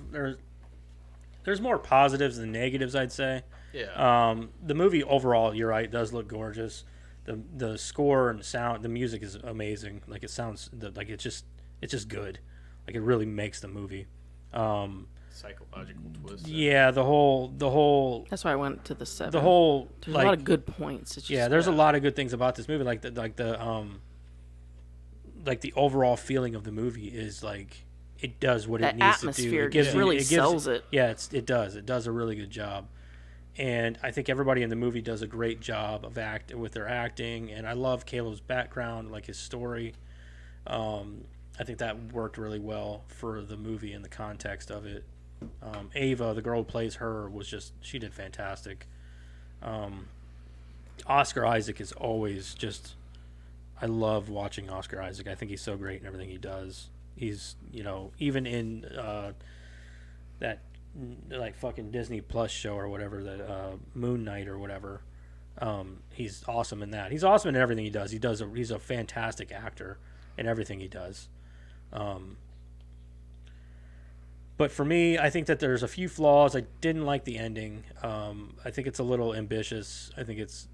there's more positives than negatives, I'd say. Yeah. The movie overall, you're right, does look gorgeous. The score and sound, the music is amazing. Like, it sounds like it's just good. Like, it really makes the movie. Psychological twist. Yeah, the whole. That's why I went to the 7. The whole. There's a lot of good points. It's just, there's a lot of good things about this movie. Like the overall feeling of the movie is like it does what it needs to do. Atmosphere It gives really it sells it. Yeah, it does. It does a really good job. And I think everybody in the movie does a great job of with their acting. And I love Caleb's background, like his story. I think that worked really well for the movie and the context of it. Ava, the girl who plays her, she did fantastic. Oscar Isaac is always just, I love watching Oscar Isaac. I think he's so great in everything he does. He's, even in that like fucking Disney Plus show or whatever, that Moon Knight or whatever. He's awesome in that. He's awesome in everything he does. He's a fantastic actor in everything he does. But for me, I think that there's a few flaws. I didn't like the ending. I think it's a little ambitious. I think it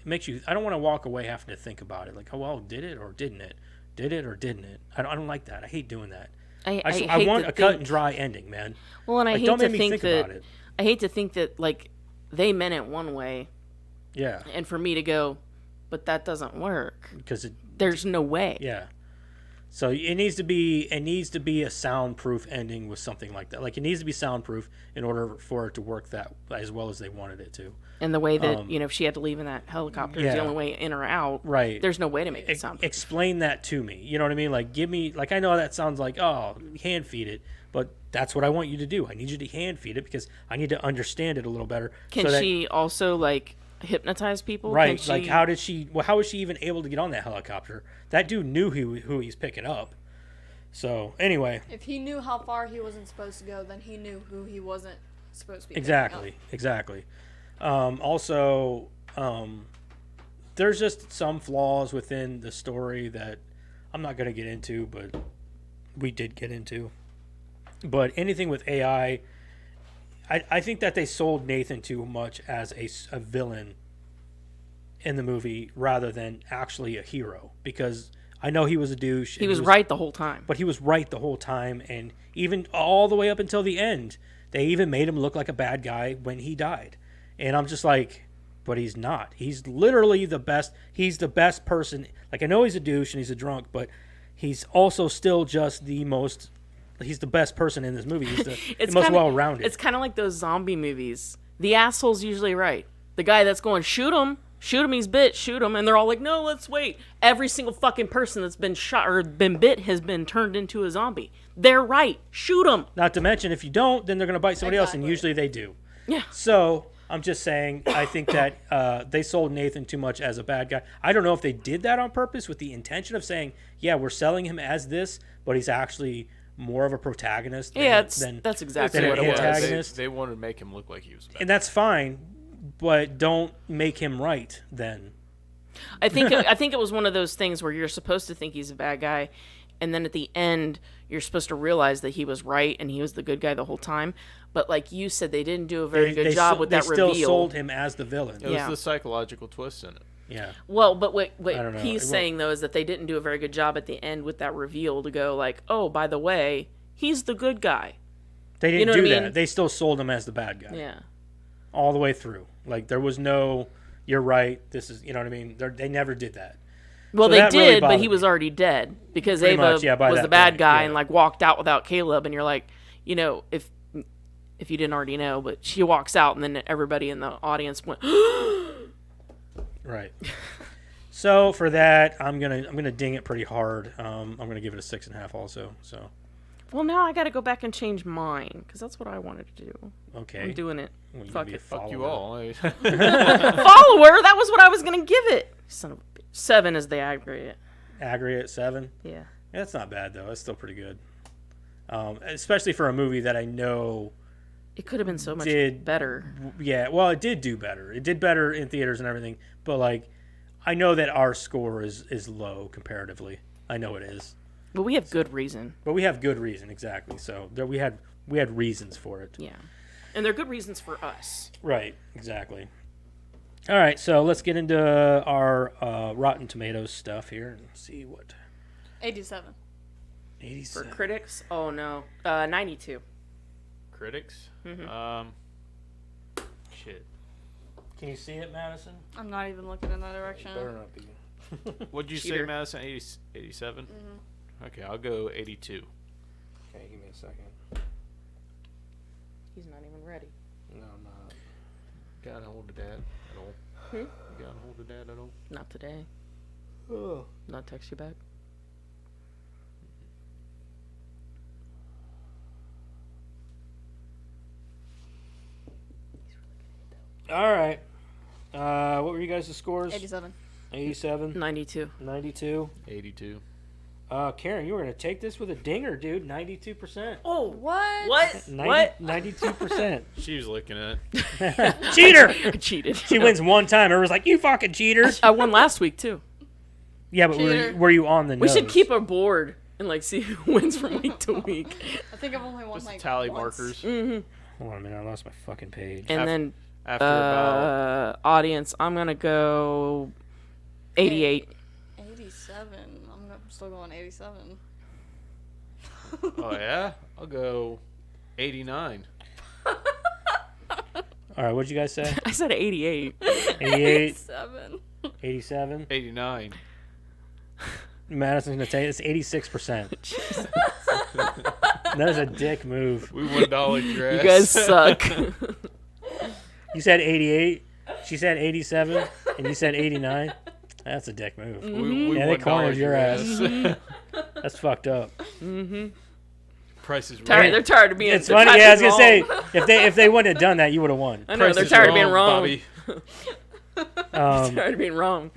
makes you. I don't want to walk away having to think about it. Like, oh well, did it or didn't it? Did it or didn't it? I don't like that. I hate doing that. I I want a cut and dry ending, man. Well, and I Like, hate don't to make me think think that about it. I hate to think that like they meant it one way, Yeah, and for me to go, but that doesn't work. because There's no way. yeah. So it needs to be a soundproof ending with something like that. Like it needs to be soundproof in order for it to work that as well as they wanted it to. And the way that if she had to leave in that helicopter is the yeah. only way in or out. Right. There's no way to make it sound. Explain that to me. You know what I mean? Like give me like I know that sounds like hand feed it, but that's what I want you to do. I need you to hand feed it because I need to understand it a little better. Can she also like hypnotize people? Right. Can Like she... how was she even able to get on that helicopter? That dude knew who he's picking up. So anyway. If he knew how far he wasn't supposed to go, then he knew who he wasn't supposed to be. Exactly. Also, there's just some flaws within the story that I'm not going to get into, but we did get into. But anything with AI, I think that they sold Nathan too much as a villain in the movie rather than actually a hero. Because I know he was a douche. He was right the whole time. But he was right the whole time. And even all the way up until the end, they even made him look like a bad guy when he died. And I'm just like, but he's not. He's literally the best. He's the best person. Like, I know he's a douche and he's a drunk, but he's also still just the most... He's the best person in this movie. He's the most well-rounded. It's kind of like those zombie movies. The asshole's usually right. The guy that's going, shoot him, he's bit, shoot him. And they're all like, no, let's wait. Every single fucking person that's been shot or been bit has been turned into a zombie. They're right. Shoot him. Not to mention, if you don't, then they're going to bite somebody else, and usually they do. Yeah. So, I'm just saying, I think that they sold Nathan too much as a bad guy. I don't know if they did that on purpose with the intention of saying, yeah, we're selling him as this, but he's actually more of a protagonist than that's exactly than what an it was. antagonist. They wanted to make him look like he was bad. And that's fine, but don't make him right then. I think it was one of those things where you're supposed to think he's a bad guy, and then at the end you're supposed to realize that he was right and he was the good guy the whole time. But like you said, they didn't do a very good job with that reveal. They still sold him as the villain. It was the psychological twist in it. Yeah. Well, but what know. he's saying though is that they didn't do a very good job at the end with that reveal to go like, oh, by the way, he's the good guy. They didn't You know do what I that. mean? They still sold him as the bad guy. Yeah. All the way through. Like there was no, you're right. This is, you know what I mean? They never did that. Well, So they that really did, but bothered he was me. already dead because Pretty Ava much, yeah, by was that the bad point, guy yeah. and like walked out without Caleb, and you're like, you know, if you didn't already know, but she walks out, and then everybody in the audience went, Right. So for that, I'm gonna ding it pretty hard. I'm gonna give it a 6.5 also. So well, now I got to go back and change mine because that's what I wanted to do. okay. I'm doing it. Well, you Fuck can be it. a Fuck you follower. all. Follower. That was what I was gonna give it. Son of a bitch. 7 is the aggregate. Aggregate 7. Yeah. That's not bad though. That's still pretty good. Especially for a movie that I know. It could have been so much better. Yeah. Well, it did do better. It did better in theaters and everything. But like, I know that our score is low comparatively. I know it is. But we have good reason. But we have good reason, exactly. So there we had reasons for it. Yeah. And they're good reasons for us. Right, exactly. All right, so let's get into our Rotten Tomatoes stuff here and see what 87. 87. For critics, oh no, 92. Critics? Shit. Can you see it, Madison? I'm not even looking in that direction. Better not be. What'd you say, Cheater. Madison? 87? Okay, I'll go 82. Okay, give me a second. He's not even ready. No, I'm not. Got a hold of that at all? You got a hold of that at all? Not today. Oh. Not text you back. All right. What were you guys' scores? 87. 87, 92. 92. 82. Karen, you were going to take this with a dinger, dude. 92%. Oh, What? what? What? 92%. She was looking at Cheater! I cheated. She wins one time. Everyone's like, you fucking cheaters. I won last week too. Yeah, but Cheater. were you on the We nose? should keep a board and like see who wins from week to week. I think I've only won just like tally once. markers. Hold on a minute. I lost my fucking page. And then After about audience, I'm gonna go 88. 87. I'm still going 87. Oh yeah, I'll go 89. All right, what'd you guys say? I said 88. 88, 7. 87. 89. Madison's gonna say it's 86%. That is a dick move. We $1 your You ass. guys suck. You said 88. She said 87, and you said 89. That's a dick move. We Yeah, they $1 cornered your ass. That's fucked up. Price is Tired, right. they're tired of being. It's they're funny. tired Yeah, I was of gonna say being if they wouldn't have done that, you would have won. I know Price they're is tired of being wrong. Bobby. Tired of being wrong.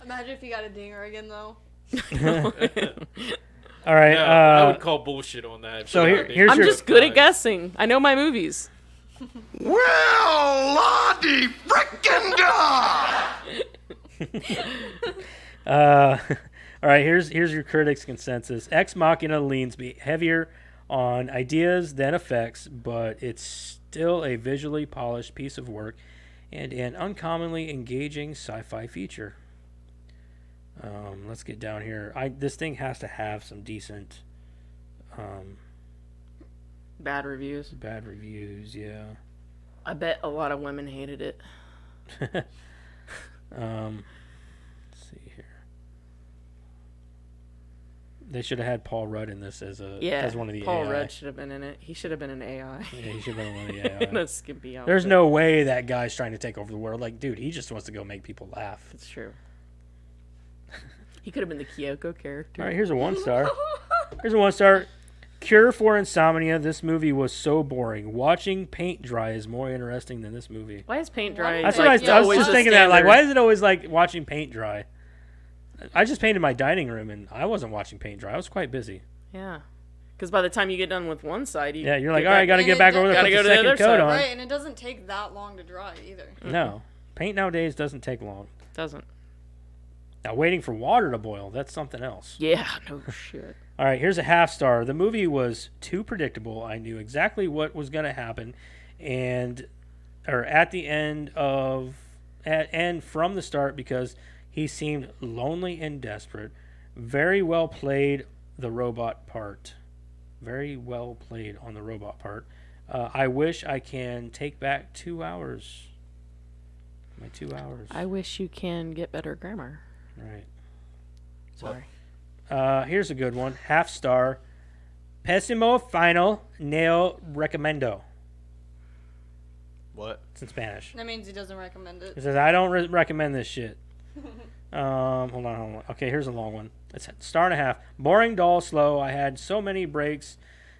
Imagine if you got a dinger again, though. All right. No, I would call bullshit on that. so If here- somebody- here's I'm your- just good at guessing. I know my movies. Well, Lottie frickin' da! All right. Here's your critics' consensus. Ex Machina leans heavier on ideas than effects, but it's still a visually polished piece of work and an uncommonly engaging sci-fi feature. Let's get down here. This thing has to have some decent Bad reviews. bad reviews. Yeah. I bet a lot of women hated it. Let's see here. They should have had Paul Rudd in this as one of the Paul AI. Rudd should have been in it. He should have been an AI. Yeah, he should have been one of the In AI. a skimpy outfit. There's no way that guy's trying to take over the world. Like, dude, he just wants to go make people laugh. It's true. He could have been the Kyoko character. All right, here's a 1-star. Here's a 1-star. Cure for insomnia. This movie was so boring. Watching paint dry is more interesting than this movie. Why is paint dry? That's Like, what yeah, I was always just the thinking that. Like, standard? why is it always like watching paint dry? I just painted my dining room and I wasn't watching paint dry. I was quite busy. Yeah. Because by the time you get done with one side, you Yeah, you're like, get all right, back- got to And get it back do- over there, Gotta put go the to the second other coat side, on. Right, and it doesn't take that long to dry either. No, paint nowadays doesn't take long. Doesn't. Now, waiting for water to boil, that's something else. Yeah, no shit. All right, here's a 1/2-star. The movie was too predictable. I knew exactly what was going to happen, and from the start because he seemed lonely and desperate. Very well played the robot part. Very well played on the robot part. I wish I can take back 2 hours. My 2 hours. I wish you can get better grammar. Right. Sorry. Here's a good one. 1/2-star. Pésimo final neo recommendo. What? It's in Spanish. That means he doesn't recommend it. It says, I don't recommend this shit. Hold on. Okay, here's a long one. It's a 1.5. Boring, dull, slow. I had so many breaks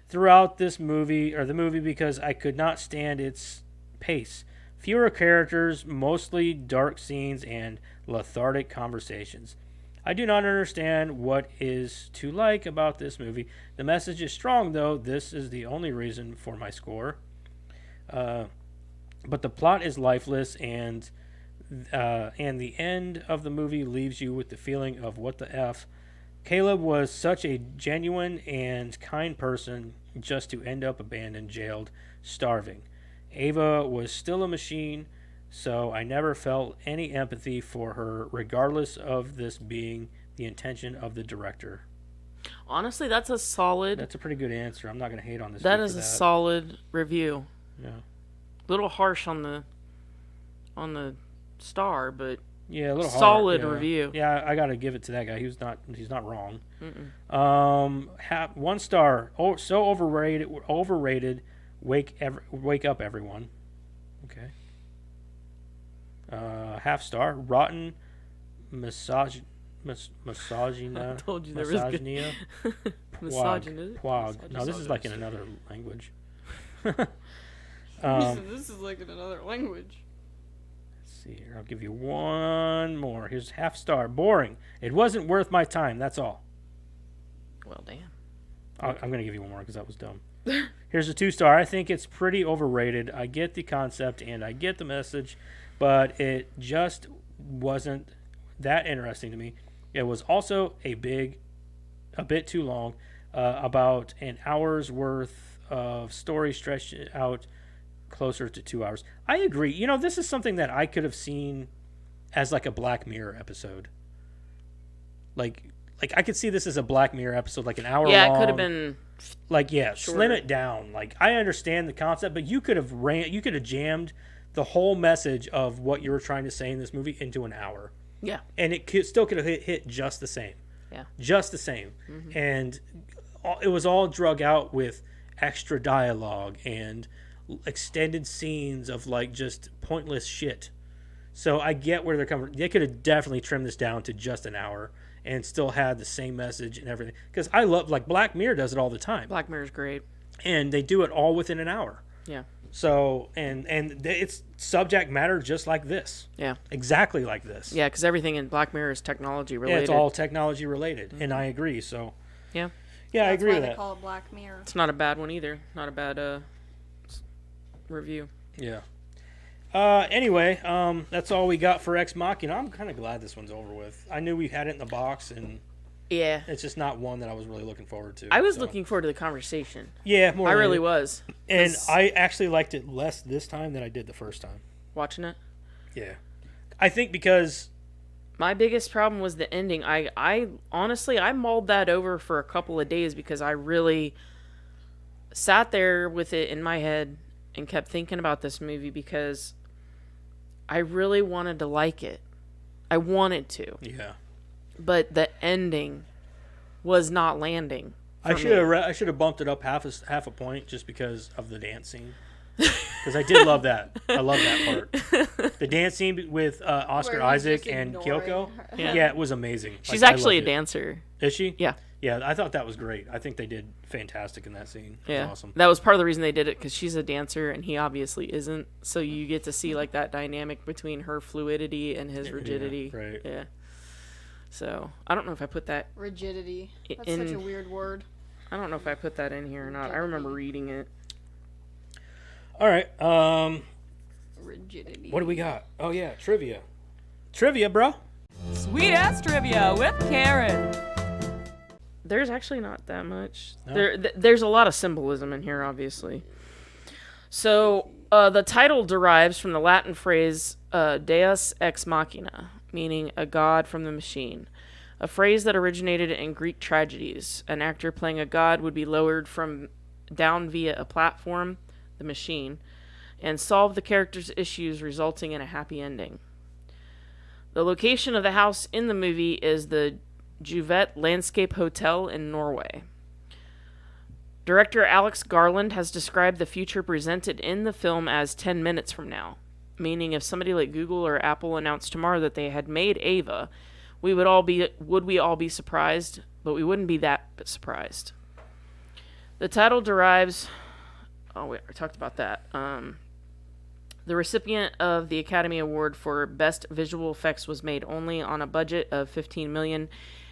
throughout the movie because I could not stand its pace. Fewer characters, mostly dark scenes and lethargic conversations. I do not understand what is to like about this movie. The message is strong, though. This is the only reason for my score. But the plot is lifeless, and the end of the movie leaves you with the feeling of what the F. Caleb was such a genuine and kind person just to end up abandoned, jailed, starving. Ava was still a machine, so I never felt any empathy for her, regardless of this being the intention of the director. Honestly, that's a solid. That's a pretty good answer. I'm not going to hate on this. That dude is for a that. solid review. Yeah. Little harsh on the star, but Yeah, a little solid hard, yeah. review. Yeah, I got to give it to that guy. He's not wrong. 1 star. Oh, so overrated. Wake up, everyone. Okay. 1/2-star. Rotten. Misogyna. I told you there was good- Misogynia. Misogynist. Pwag. No, this is like in another language. This is like in another language. Let's see here. I'll give you one more. Here's 1/2-star. Boring. It wasn't worth my time. That's all. Well, damn. I'm going to give you one more because that was dumb. Here's a 2-star. I think it's pretty overrated. I get the concept and I get the message, but it just wasn't that interesting to me. It was also a bit too long, about an hour's worth of story stretched out closer to 2 hours. I agree. You know, this is something that I could have seen as like a Black Mirror episode. Like like I could see this as a Black Mirror episode, like an hour long. Yeah, it could have been. Like, yeah, shorter. slim it down. Like, I understand the concept, but you could have jammed the whole message of what you were trying to say in this movie into an hour. Yeah. And it still could have hit just the same. Yeah. Just the same. And it was all drug out with extra dialogue and extended scenes of, like, just pointless shit. So I get where they're coming from. They could have definitely trimmed this down to just an hour and still had the same message and everything. Because I love, like, Black Mirror does it all the time. Black Mirror's great. And they do it all within an hour. Yeah. So, and it's subject matter just like this. Yeah. Exactly like this. Yeah, because everything in Black Mirror is technology related. Yeah, it's all technology related. And I agree, so. Yeah. Yeah, I That's agree why with they that. call it Black Mirror. It's not a bad one either. Not a bad review. Yeah. Anyway, that's all we got for Ex Machina. I'm kind of glad this one's over with. I knew we had it in the box, and Yeah. it's just not one that I was really looking forward to. I was so. looking forward to the conversation. Yeah, more I than really anything. was. And 'Cause I actually liked it less this time than I did the first time. watching it. Yeah. I think because My biggest problem was the ending. I honestly, I mulled that over for a couple of days because I really sat there with it in my head and kept thinking about this movie because I really wanted to like it. I wanted to. yeah. But the ending was not landing. I should have bumped it up half a point just because of the dance scene. Because I did love that. I love that part. The dance scene with Oscar Where he's Isaac just and ignoring Kyoko. her. Yeah, it was amazing. She's Like, I actually a loved it. dancer. Is she? Yeah. Yeah, I thought that was great. I think they did fantastic in that scene. It was Yeah. awesome. That was part of the reason they did it because she's a dancer and he obviously isn't. So you get to see like that dynamic between her fluidity and his rigidity. right. Yeah. So I don't know if I put that. Rigidity. That's In- such a weird word. I don't know if I put that in here or not. I remember reading it. All right. Rigidity. What do we got? Oh yeah, trivia. Trivia, bro. Sweet ass trivia with Karen. There's actually not that much. No? There's a lot of symbolism in here, obviously. So the title derives from the Latin phrase Deus ex machina, meaning a god from the machine. A phrase that originated in Greek tragedies. An actor playing a god would be lowered down via a platform, the machine, and solve the character's issues, resulting in a happy ending. The location of the house in the movie is the Juvet Landscape Hotel in Norway. Director Alex Garland has described the future presented in the film as 10 minutes from now, meaning if somebody like Google or Apple announced tomorrow that they had made Ava, would we all be surprised? But we wouldn't be that surprised. The title derives... Oh, wait, I talked about that. The recipient of the Academy Award for Best Visual Effects was made only on a budget of $15 million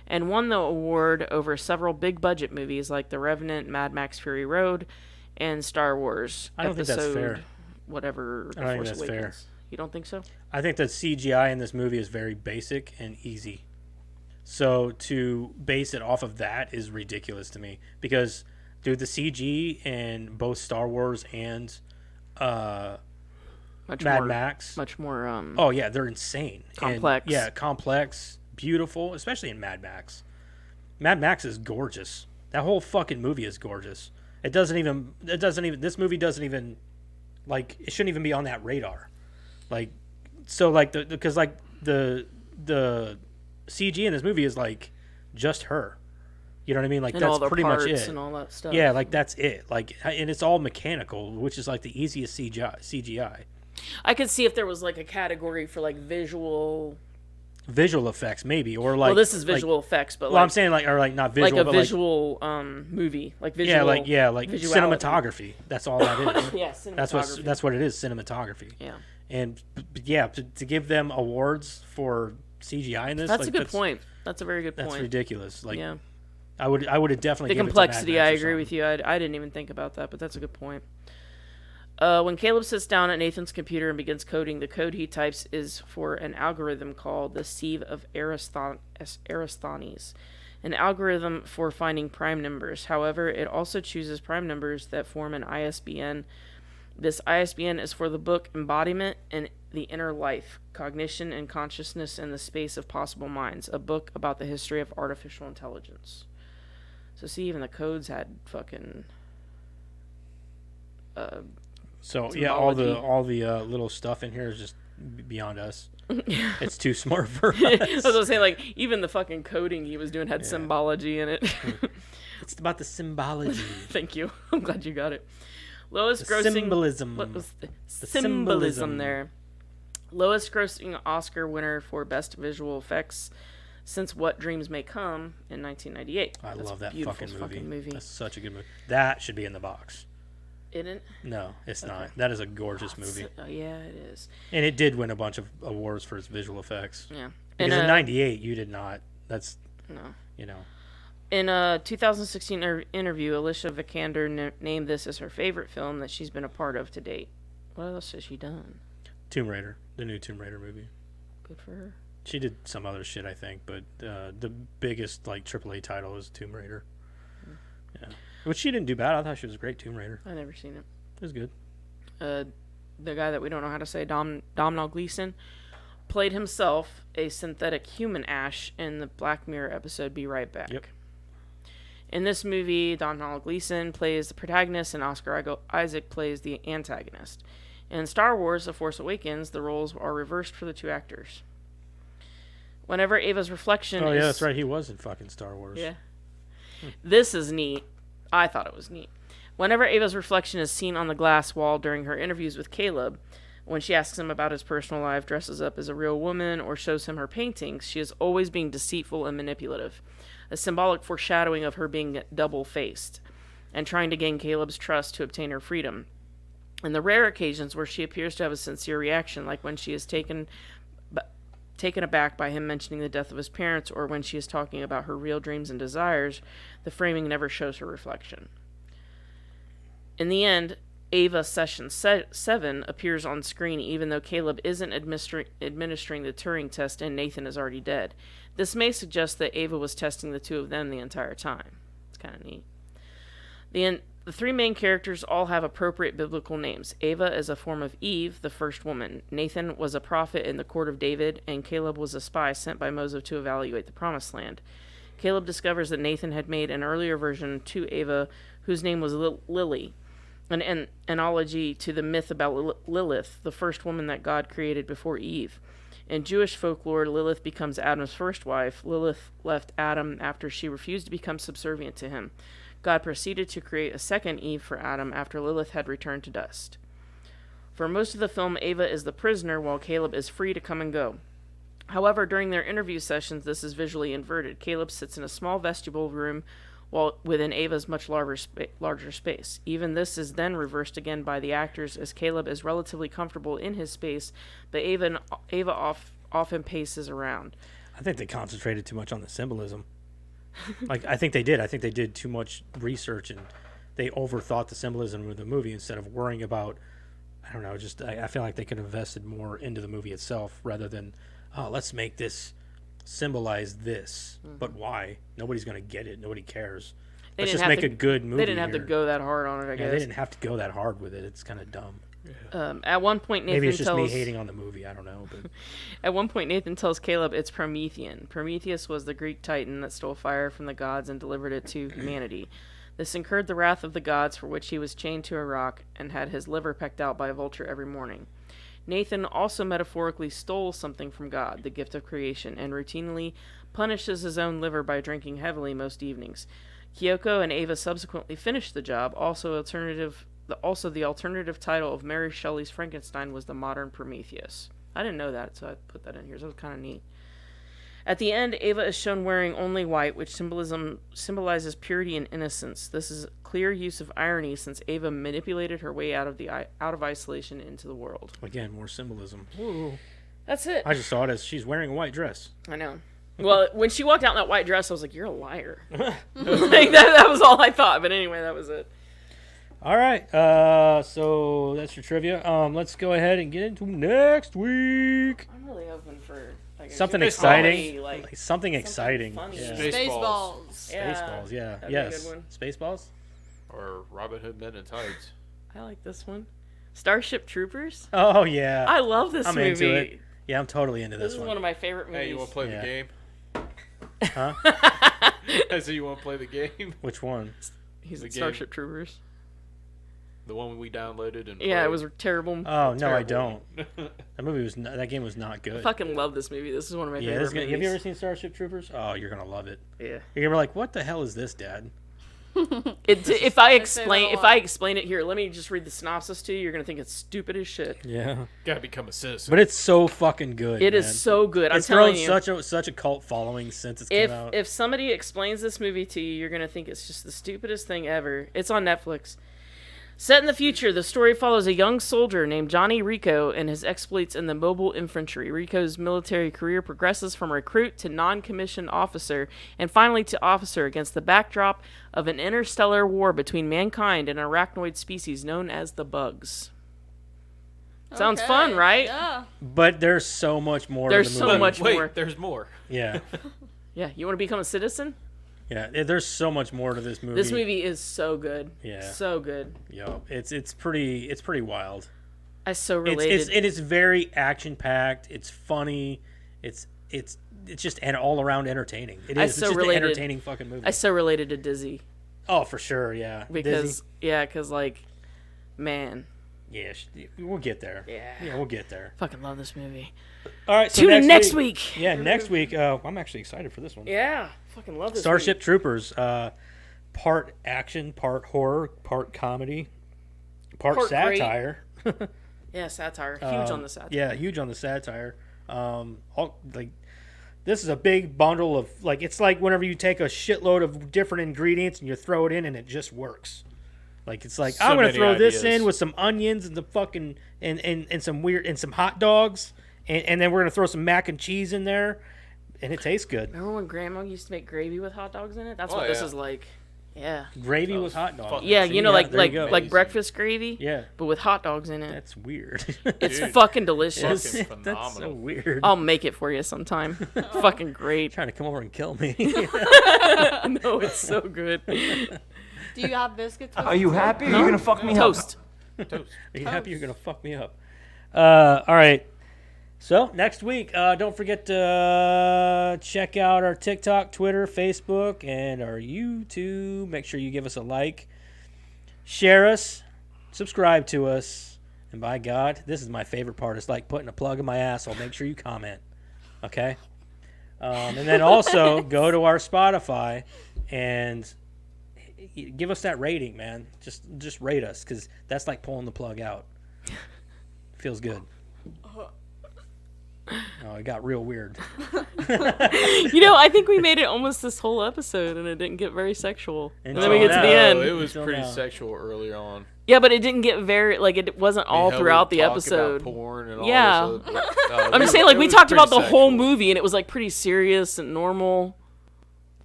and won the award over several big-budget movies like The Revenant, Mad Max Fury Road, and Star Wars I don't think that's fair. Whatever. I don't think Force that's fair. Awakens. You don't think so? I think that CGI in this movie is very basic and easy. So to base it off of that is ridiculous to me. Because, dude, the CG in both Star Wars and Mad Max. Much more. Oh, yeah, they're insane. Complex. And, yeah, complex, beautiful, especially in Mad Max. Mad Max is gorgeous. That whole fucking movie is gorgeous. This movie doesn't even, like, it shouldn't even be on that radar. Like, so, like, because the CG in this movie is, like, just her. You know what I mean? Like, and that's all the pretty much parts it. and all that stuff. Yeah, like, that's it. Like, and it's all mechanical, which is, like, the easiest CGI. I could see if there was like a category for like visual effects, maybe, or like. Well, this is visual effects, but I'm saying like, or like not visual, like a but visual like, like visual. like visuality. cinematography. That's all that is. Yeah, cinematography. That's what it is, cinematography. Yeah. And yeah, to give them awards for CGI in this, that's like, a good point. That's a very good point. That's ridiculous. Like, yeah. I would have definitely the given complexity. It to Mad I Max or agree with you. I didn't even think about that, but that's a good point. When Caleb sits down at Nathan's computer and begins coding, the code he types is for an algorithm called the sieve of Eratosthenes, an algorithm for finding prime numbers. However, it also chooses prime numbers that form an ISBN. This ISBN is for the book Embodiment, and The Inner Life, Cognition and Consciousness in the Space of Possible Minds, a book about the history of artificial intelligence. So see, even the codes had fucking... So yeah, all the symbology. little stuff in here is just beyond us. It's too smart for us. I was saying, like, even the fucking coding he was doing had symbology in it. It's about the symbology. Thank you. I'm glad you got it. Lowest The grossing symbolism. What was the symbolism. symbolism there? Lowest grossing Oscar winner for Best Visual Effects since What Dreams May Come in 1998. I That's love that a fucking beautiful movie. That's such a good movie. That should be in the box. Isn't? No, it's not. That is a gorgeous movie. Yeah, it is. And it did win a bunch of awards for its visual effects. Yeah. Because in '98, you did not. That's no. You know. In a 2016 interview, Alicia Vikander named this as her favorite film that she's been a part of to date. What else has she done? Tomb Raider, the new Tomb Raider movie. Good for her. She did some other shit, I think, but the biggest like AAA title is Tomb Raider. Yeah, which she didn't do bad. I thought she was a great Tomb Raider. I've never seen it. It was good. The guy that we don't know how to say, Domhnall Gleeson, played himself a synthetic human Ash in the Black Mirror episode Be Right Back. Yep. In this movie, Domhnall Gleeson plays the protagonist and Oscar Isaac plays the antagonist. In Star Wars The Force Awakens, the roles are reversed for the two actors. Whenever Ava's reflection Oh, is... yeah, that's right. He was in fucking Star Wars. Yeah. This is neat. I thought it was neat. Whenever Ava's reflection is seen on the glass wall during her interviews with Caleb, when she asks him about his personal life, dresses up as a real woman, or shows him her paintings, she is always being deceitful and manipulative. A symbolic foreshadowing of her being double-faced and trying to gain Caleb's trust to obtain her freedom. In the rare occasions where she appears to have a sincere reaction, like when she is taken aback by him mentioning the death of his parents, or when she is talking about her real dreams and desires, the framing never shows her reflection. In the end, Ava Session 7 appears on screen even though Caleb isn't administering the Turing test and Nathan is already dead. This may suggest that Ava was testing the two of them the entire time. It's kind of neat. The three main characters all have appropriate biblical names. Ava is a form of Eve, the first woman. Nathan was a prophet in the court of David, and Caleb was a spy sent by Moses to evaluate the Promised Land. Caleb discovers that Nathan had made an earlier version to Ava, whose name was Lily, an analogy to the myth about Lilith, the first woman that God created before Eve. In Jewish folklore, Lilith becomes Adam's first wife. Lilith left Adam after she refused to become subservient to him. God proceeded to create a second Eve for Adam after Lilith had returned to dust. For most of the film, Ava is the prisoner while Caleb is free to come and go. However, during their interview sessions, this is visually inverted. Caleb sits in a small vestibule room while within Ava's much larger space. Even this is then reversed again by the actors, as Caleb is relatively comfortable in his space, but Ava often paces around. I think they concentrated too much on the symbolism. I think they did. I think they did too much research and they overthought the symbolism of the movie instead of worrying about, I don't know, just I feel like they could have invested more into the movie itself rather than, let's make this symbolize this. Mm-hmm. But why? Nobody's going to get it. Nobody cares. Let's just make a good movie. They didn't have to go that hard on it, I guess. They didn't have to go that hard with it. It's kind of dumb. Yeah. At one point, Nathan maybe it's just tells... me hating on the movie. I don't know. But At one point, Nathan tells Caleb it's Promethean. Prometheus was the Greek titan that stole fire from the gods and delivered it to humanity. This incurred the wrath of the gods, for which he was chained to a rock and had his liver pecked out by a vulture every morning. Nathan also metaphorically stole something from God, the gift of creation, and routinely punishes his own liver by drinking heavily most evenings. Kyoko and Ava subsequently finished the job. Also, the alternative title of Mary Shelley's Frankenstein was The Modern Prometheus. I didn't know that, so I put that in here. So that was kind of neat. At the end, Ava is shown wearing only white, which symbolizes purity and innocence. This is a clear use of irony, since Ava manipulated her way out of isolation into the world. Again, more symbolism. Whoa. That's it. I just saw it as she's wearing a white dress. I know. Well, when she walked out in that white dress, I was like, "You're a liar." that was all I thought. But anyway, that was it. All right, so that's your trivia. Let's go ahead and get into next week. I'm really hoping for something exciting, like something exciting. Funny. Yeah. Spaceballs. Spaceballs, yeah. That'd Yes. be a good one. Spaceballs? Or Robin Hood Men in Tights. I like this one. Starship Troopers. Oh yeah. I love this I'm movie. into it. Yeah, I'm totally into This this is one. one of my favorite movies. Hey, you want to play Yeah. the game? Huh? I said you want to play the game? Which one? He's The in game. Starship Troopers. The one we downloaded and Yeah, it played? was terrible. Oh no, I Terrible. don't. That movie was that game was not I good. fucking love this movie. This is one of my Yeah, favorite this is gonna, movies. have you ever seen Starship Troopers? Oh, you're gonna love it. Yeah. You're gonna be like, what the hell is this, Dad? If I say that a explain lot. it here, let me just read the synopsis to you. You're gonna think it's stupid as shit. Yeah, Gotta become a citizen. but it's so fucking good. It is man. so good. I'm It's grown telling you. such a cult following since it came out. If somebody explains this movie to you, you're gonna think it's just the stupidest thing ever. It's on Netflix. Set in the future, the story follows a young soldier named Johnny Rico and his exploits in the mobile infantry. Rico's military career progresses from recruit to non-commissioned officer, and finally to officer against the backdrop of an interstellar war between mankind and an arachnoid species known as the Bugs. Sounds Okay, fun, right? Yeah. But there's so much more. There's to the so movie. much Wait, more. there's more. Yeah, Yeah, you want to become a citizen? yeah. There's so much more to this movie. This movie is so good. Yeah. So good. Yo, it's pretty wild. I so related. It is very action packed. It's funny. It's just an all around entertaining. It I is. so It's just related. an entertaining fucking movie. I so related to Dizzy Oh, for sure. Yeah. because Disney? like, man, Yeah, we'll get there. Yeah. We'll get there. fucking love this movie. All right. So Tune in next week. Yeah, next week. I'm actually excited for this one. Yeah, fucking love this. Starship movie. Troopers. Part action, part horror, part comedy, part Part great. satire. Yeah, satire. Huge on the satire. Yeah, huge on the satire. This is a big bundle of it's like whenever you take a shitload of different ingredients and you throw it in and it just works. Like it's like So I'm gonna many throw this ideas. in with some onions and the fucking and some weird and some hot dogs and then we're gonna throw some mac and cheese in there and it tastes good. Remember when Grandma used to make gravy with hot dogs in it? That's Oh, what this yeah. is like. Yeah. Gravy That with was hot dogs. fucking- Yeah, See, you know, there you go. like breakfast gravy. Yeah, But with hot dogs in it. that's weird. It's Dude. fucking delicious. Fucking That's so phenomenal. weird. I'll make it for you sometime. Fucking great. Trying to come over and kill me. No, it's so good. Do you have biscuits? With Are you happy? Or are you gonna fuck me Toast. Toast. Are you happy you're gonna fuck me up? All right. So next week, don't forget to check out our TikTok, Twitter, Facebook, and our YouTube. Make sure you give us a like, share us, subscribe to us, and by God, this is my favorite part. It's like putting a plug in my asshole. Make sure you comment, okay? And then also go to our Spotify and give us that rating, man. Just rate us because that's like pulling the plug out. Feels good. Oh, it got real weird. You know, I think we made it almost this whole episode and it didn't get very sexual. And then we Until get to the now. end. Oh, it was Until pretty now. sexual earlier on. Yeah, but it didn't get very, like, it wasn't all Hell, throughout we the talk episode. About porn and Yeah. all this I'm just saying, like, we talked about the whole movie and it was, like, pretty serious and normal.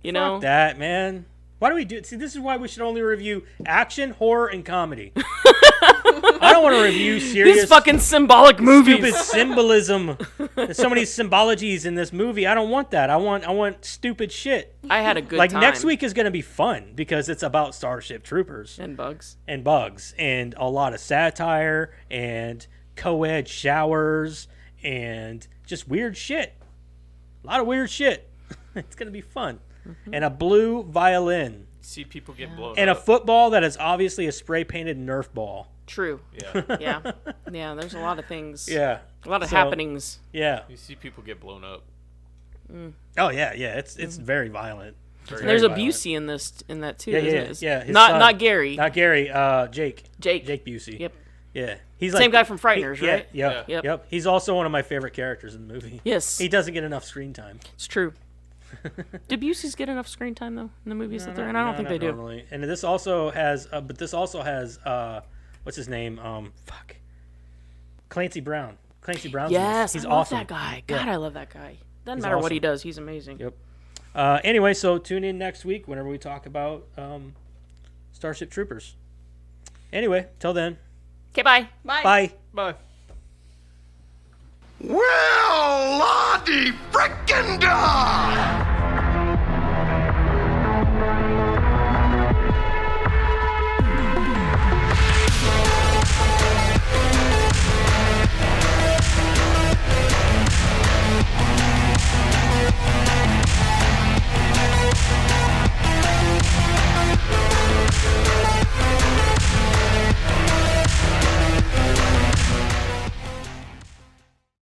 You know? Fuck that, man. Why do we do? See, this is why we should only review action, horror, and comedy. I don't want to review serious, These fucking symbolic movies. stupid symbolism. There's so many symbologies in this movie. I don't want that. I want stupid shit. I had a good Like time. next week is gonna be fun because it's about Starship Troopers And bugs. and bugs and a lot of satire and co-ed showers and just weird shit. A lot of weird shit. It's gonna be fun. And a blue violin. See people get blown And a up. football that is obviously a spray-painted Nerf ball. True. Yeah. Yeah. Yeah, there's a lot of things. Yeah. A lot of So- happenings. Yeah. You see people get blown up. Oh yeah, yeah. It's very violent. Very And there's violent. a Busey in that too. Yeah, isn't yeah, it? yeah. His Not son. not Gary. Not Gary. Jake. Jake. Busey. Yep. Yeah. He's Same guy from Frighteners, yeah, right? Yep. Yep. Yep. He's also one of my favorite characters in the movie. Yes. He doesn't get enough screen time. It's true. Did Buseys get enough screen time though in the movies that they're in? I don't think they do. Normally. And this also has, what's his name? Clancy Brown. Clancy Brown's in this. Yes, he's I love awesome. that guy. God, Yeah. I love that guy. Doesn't He's matter what awesome. he does, he's amazing. Yep. Anyway, so tune in next week whenever we talk about Starship Troopers. Anyway, till then, Okay, bye. Bye. bye. Bye. Well, la-di frickin' da!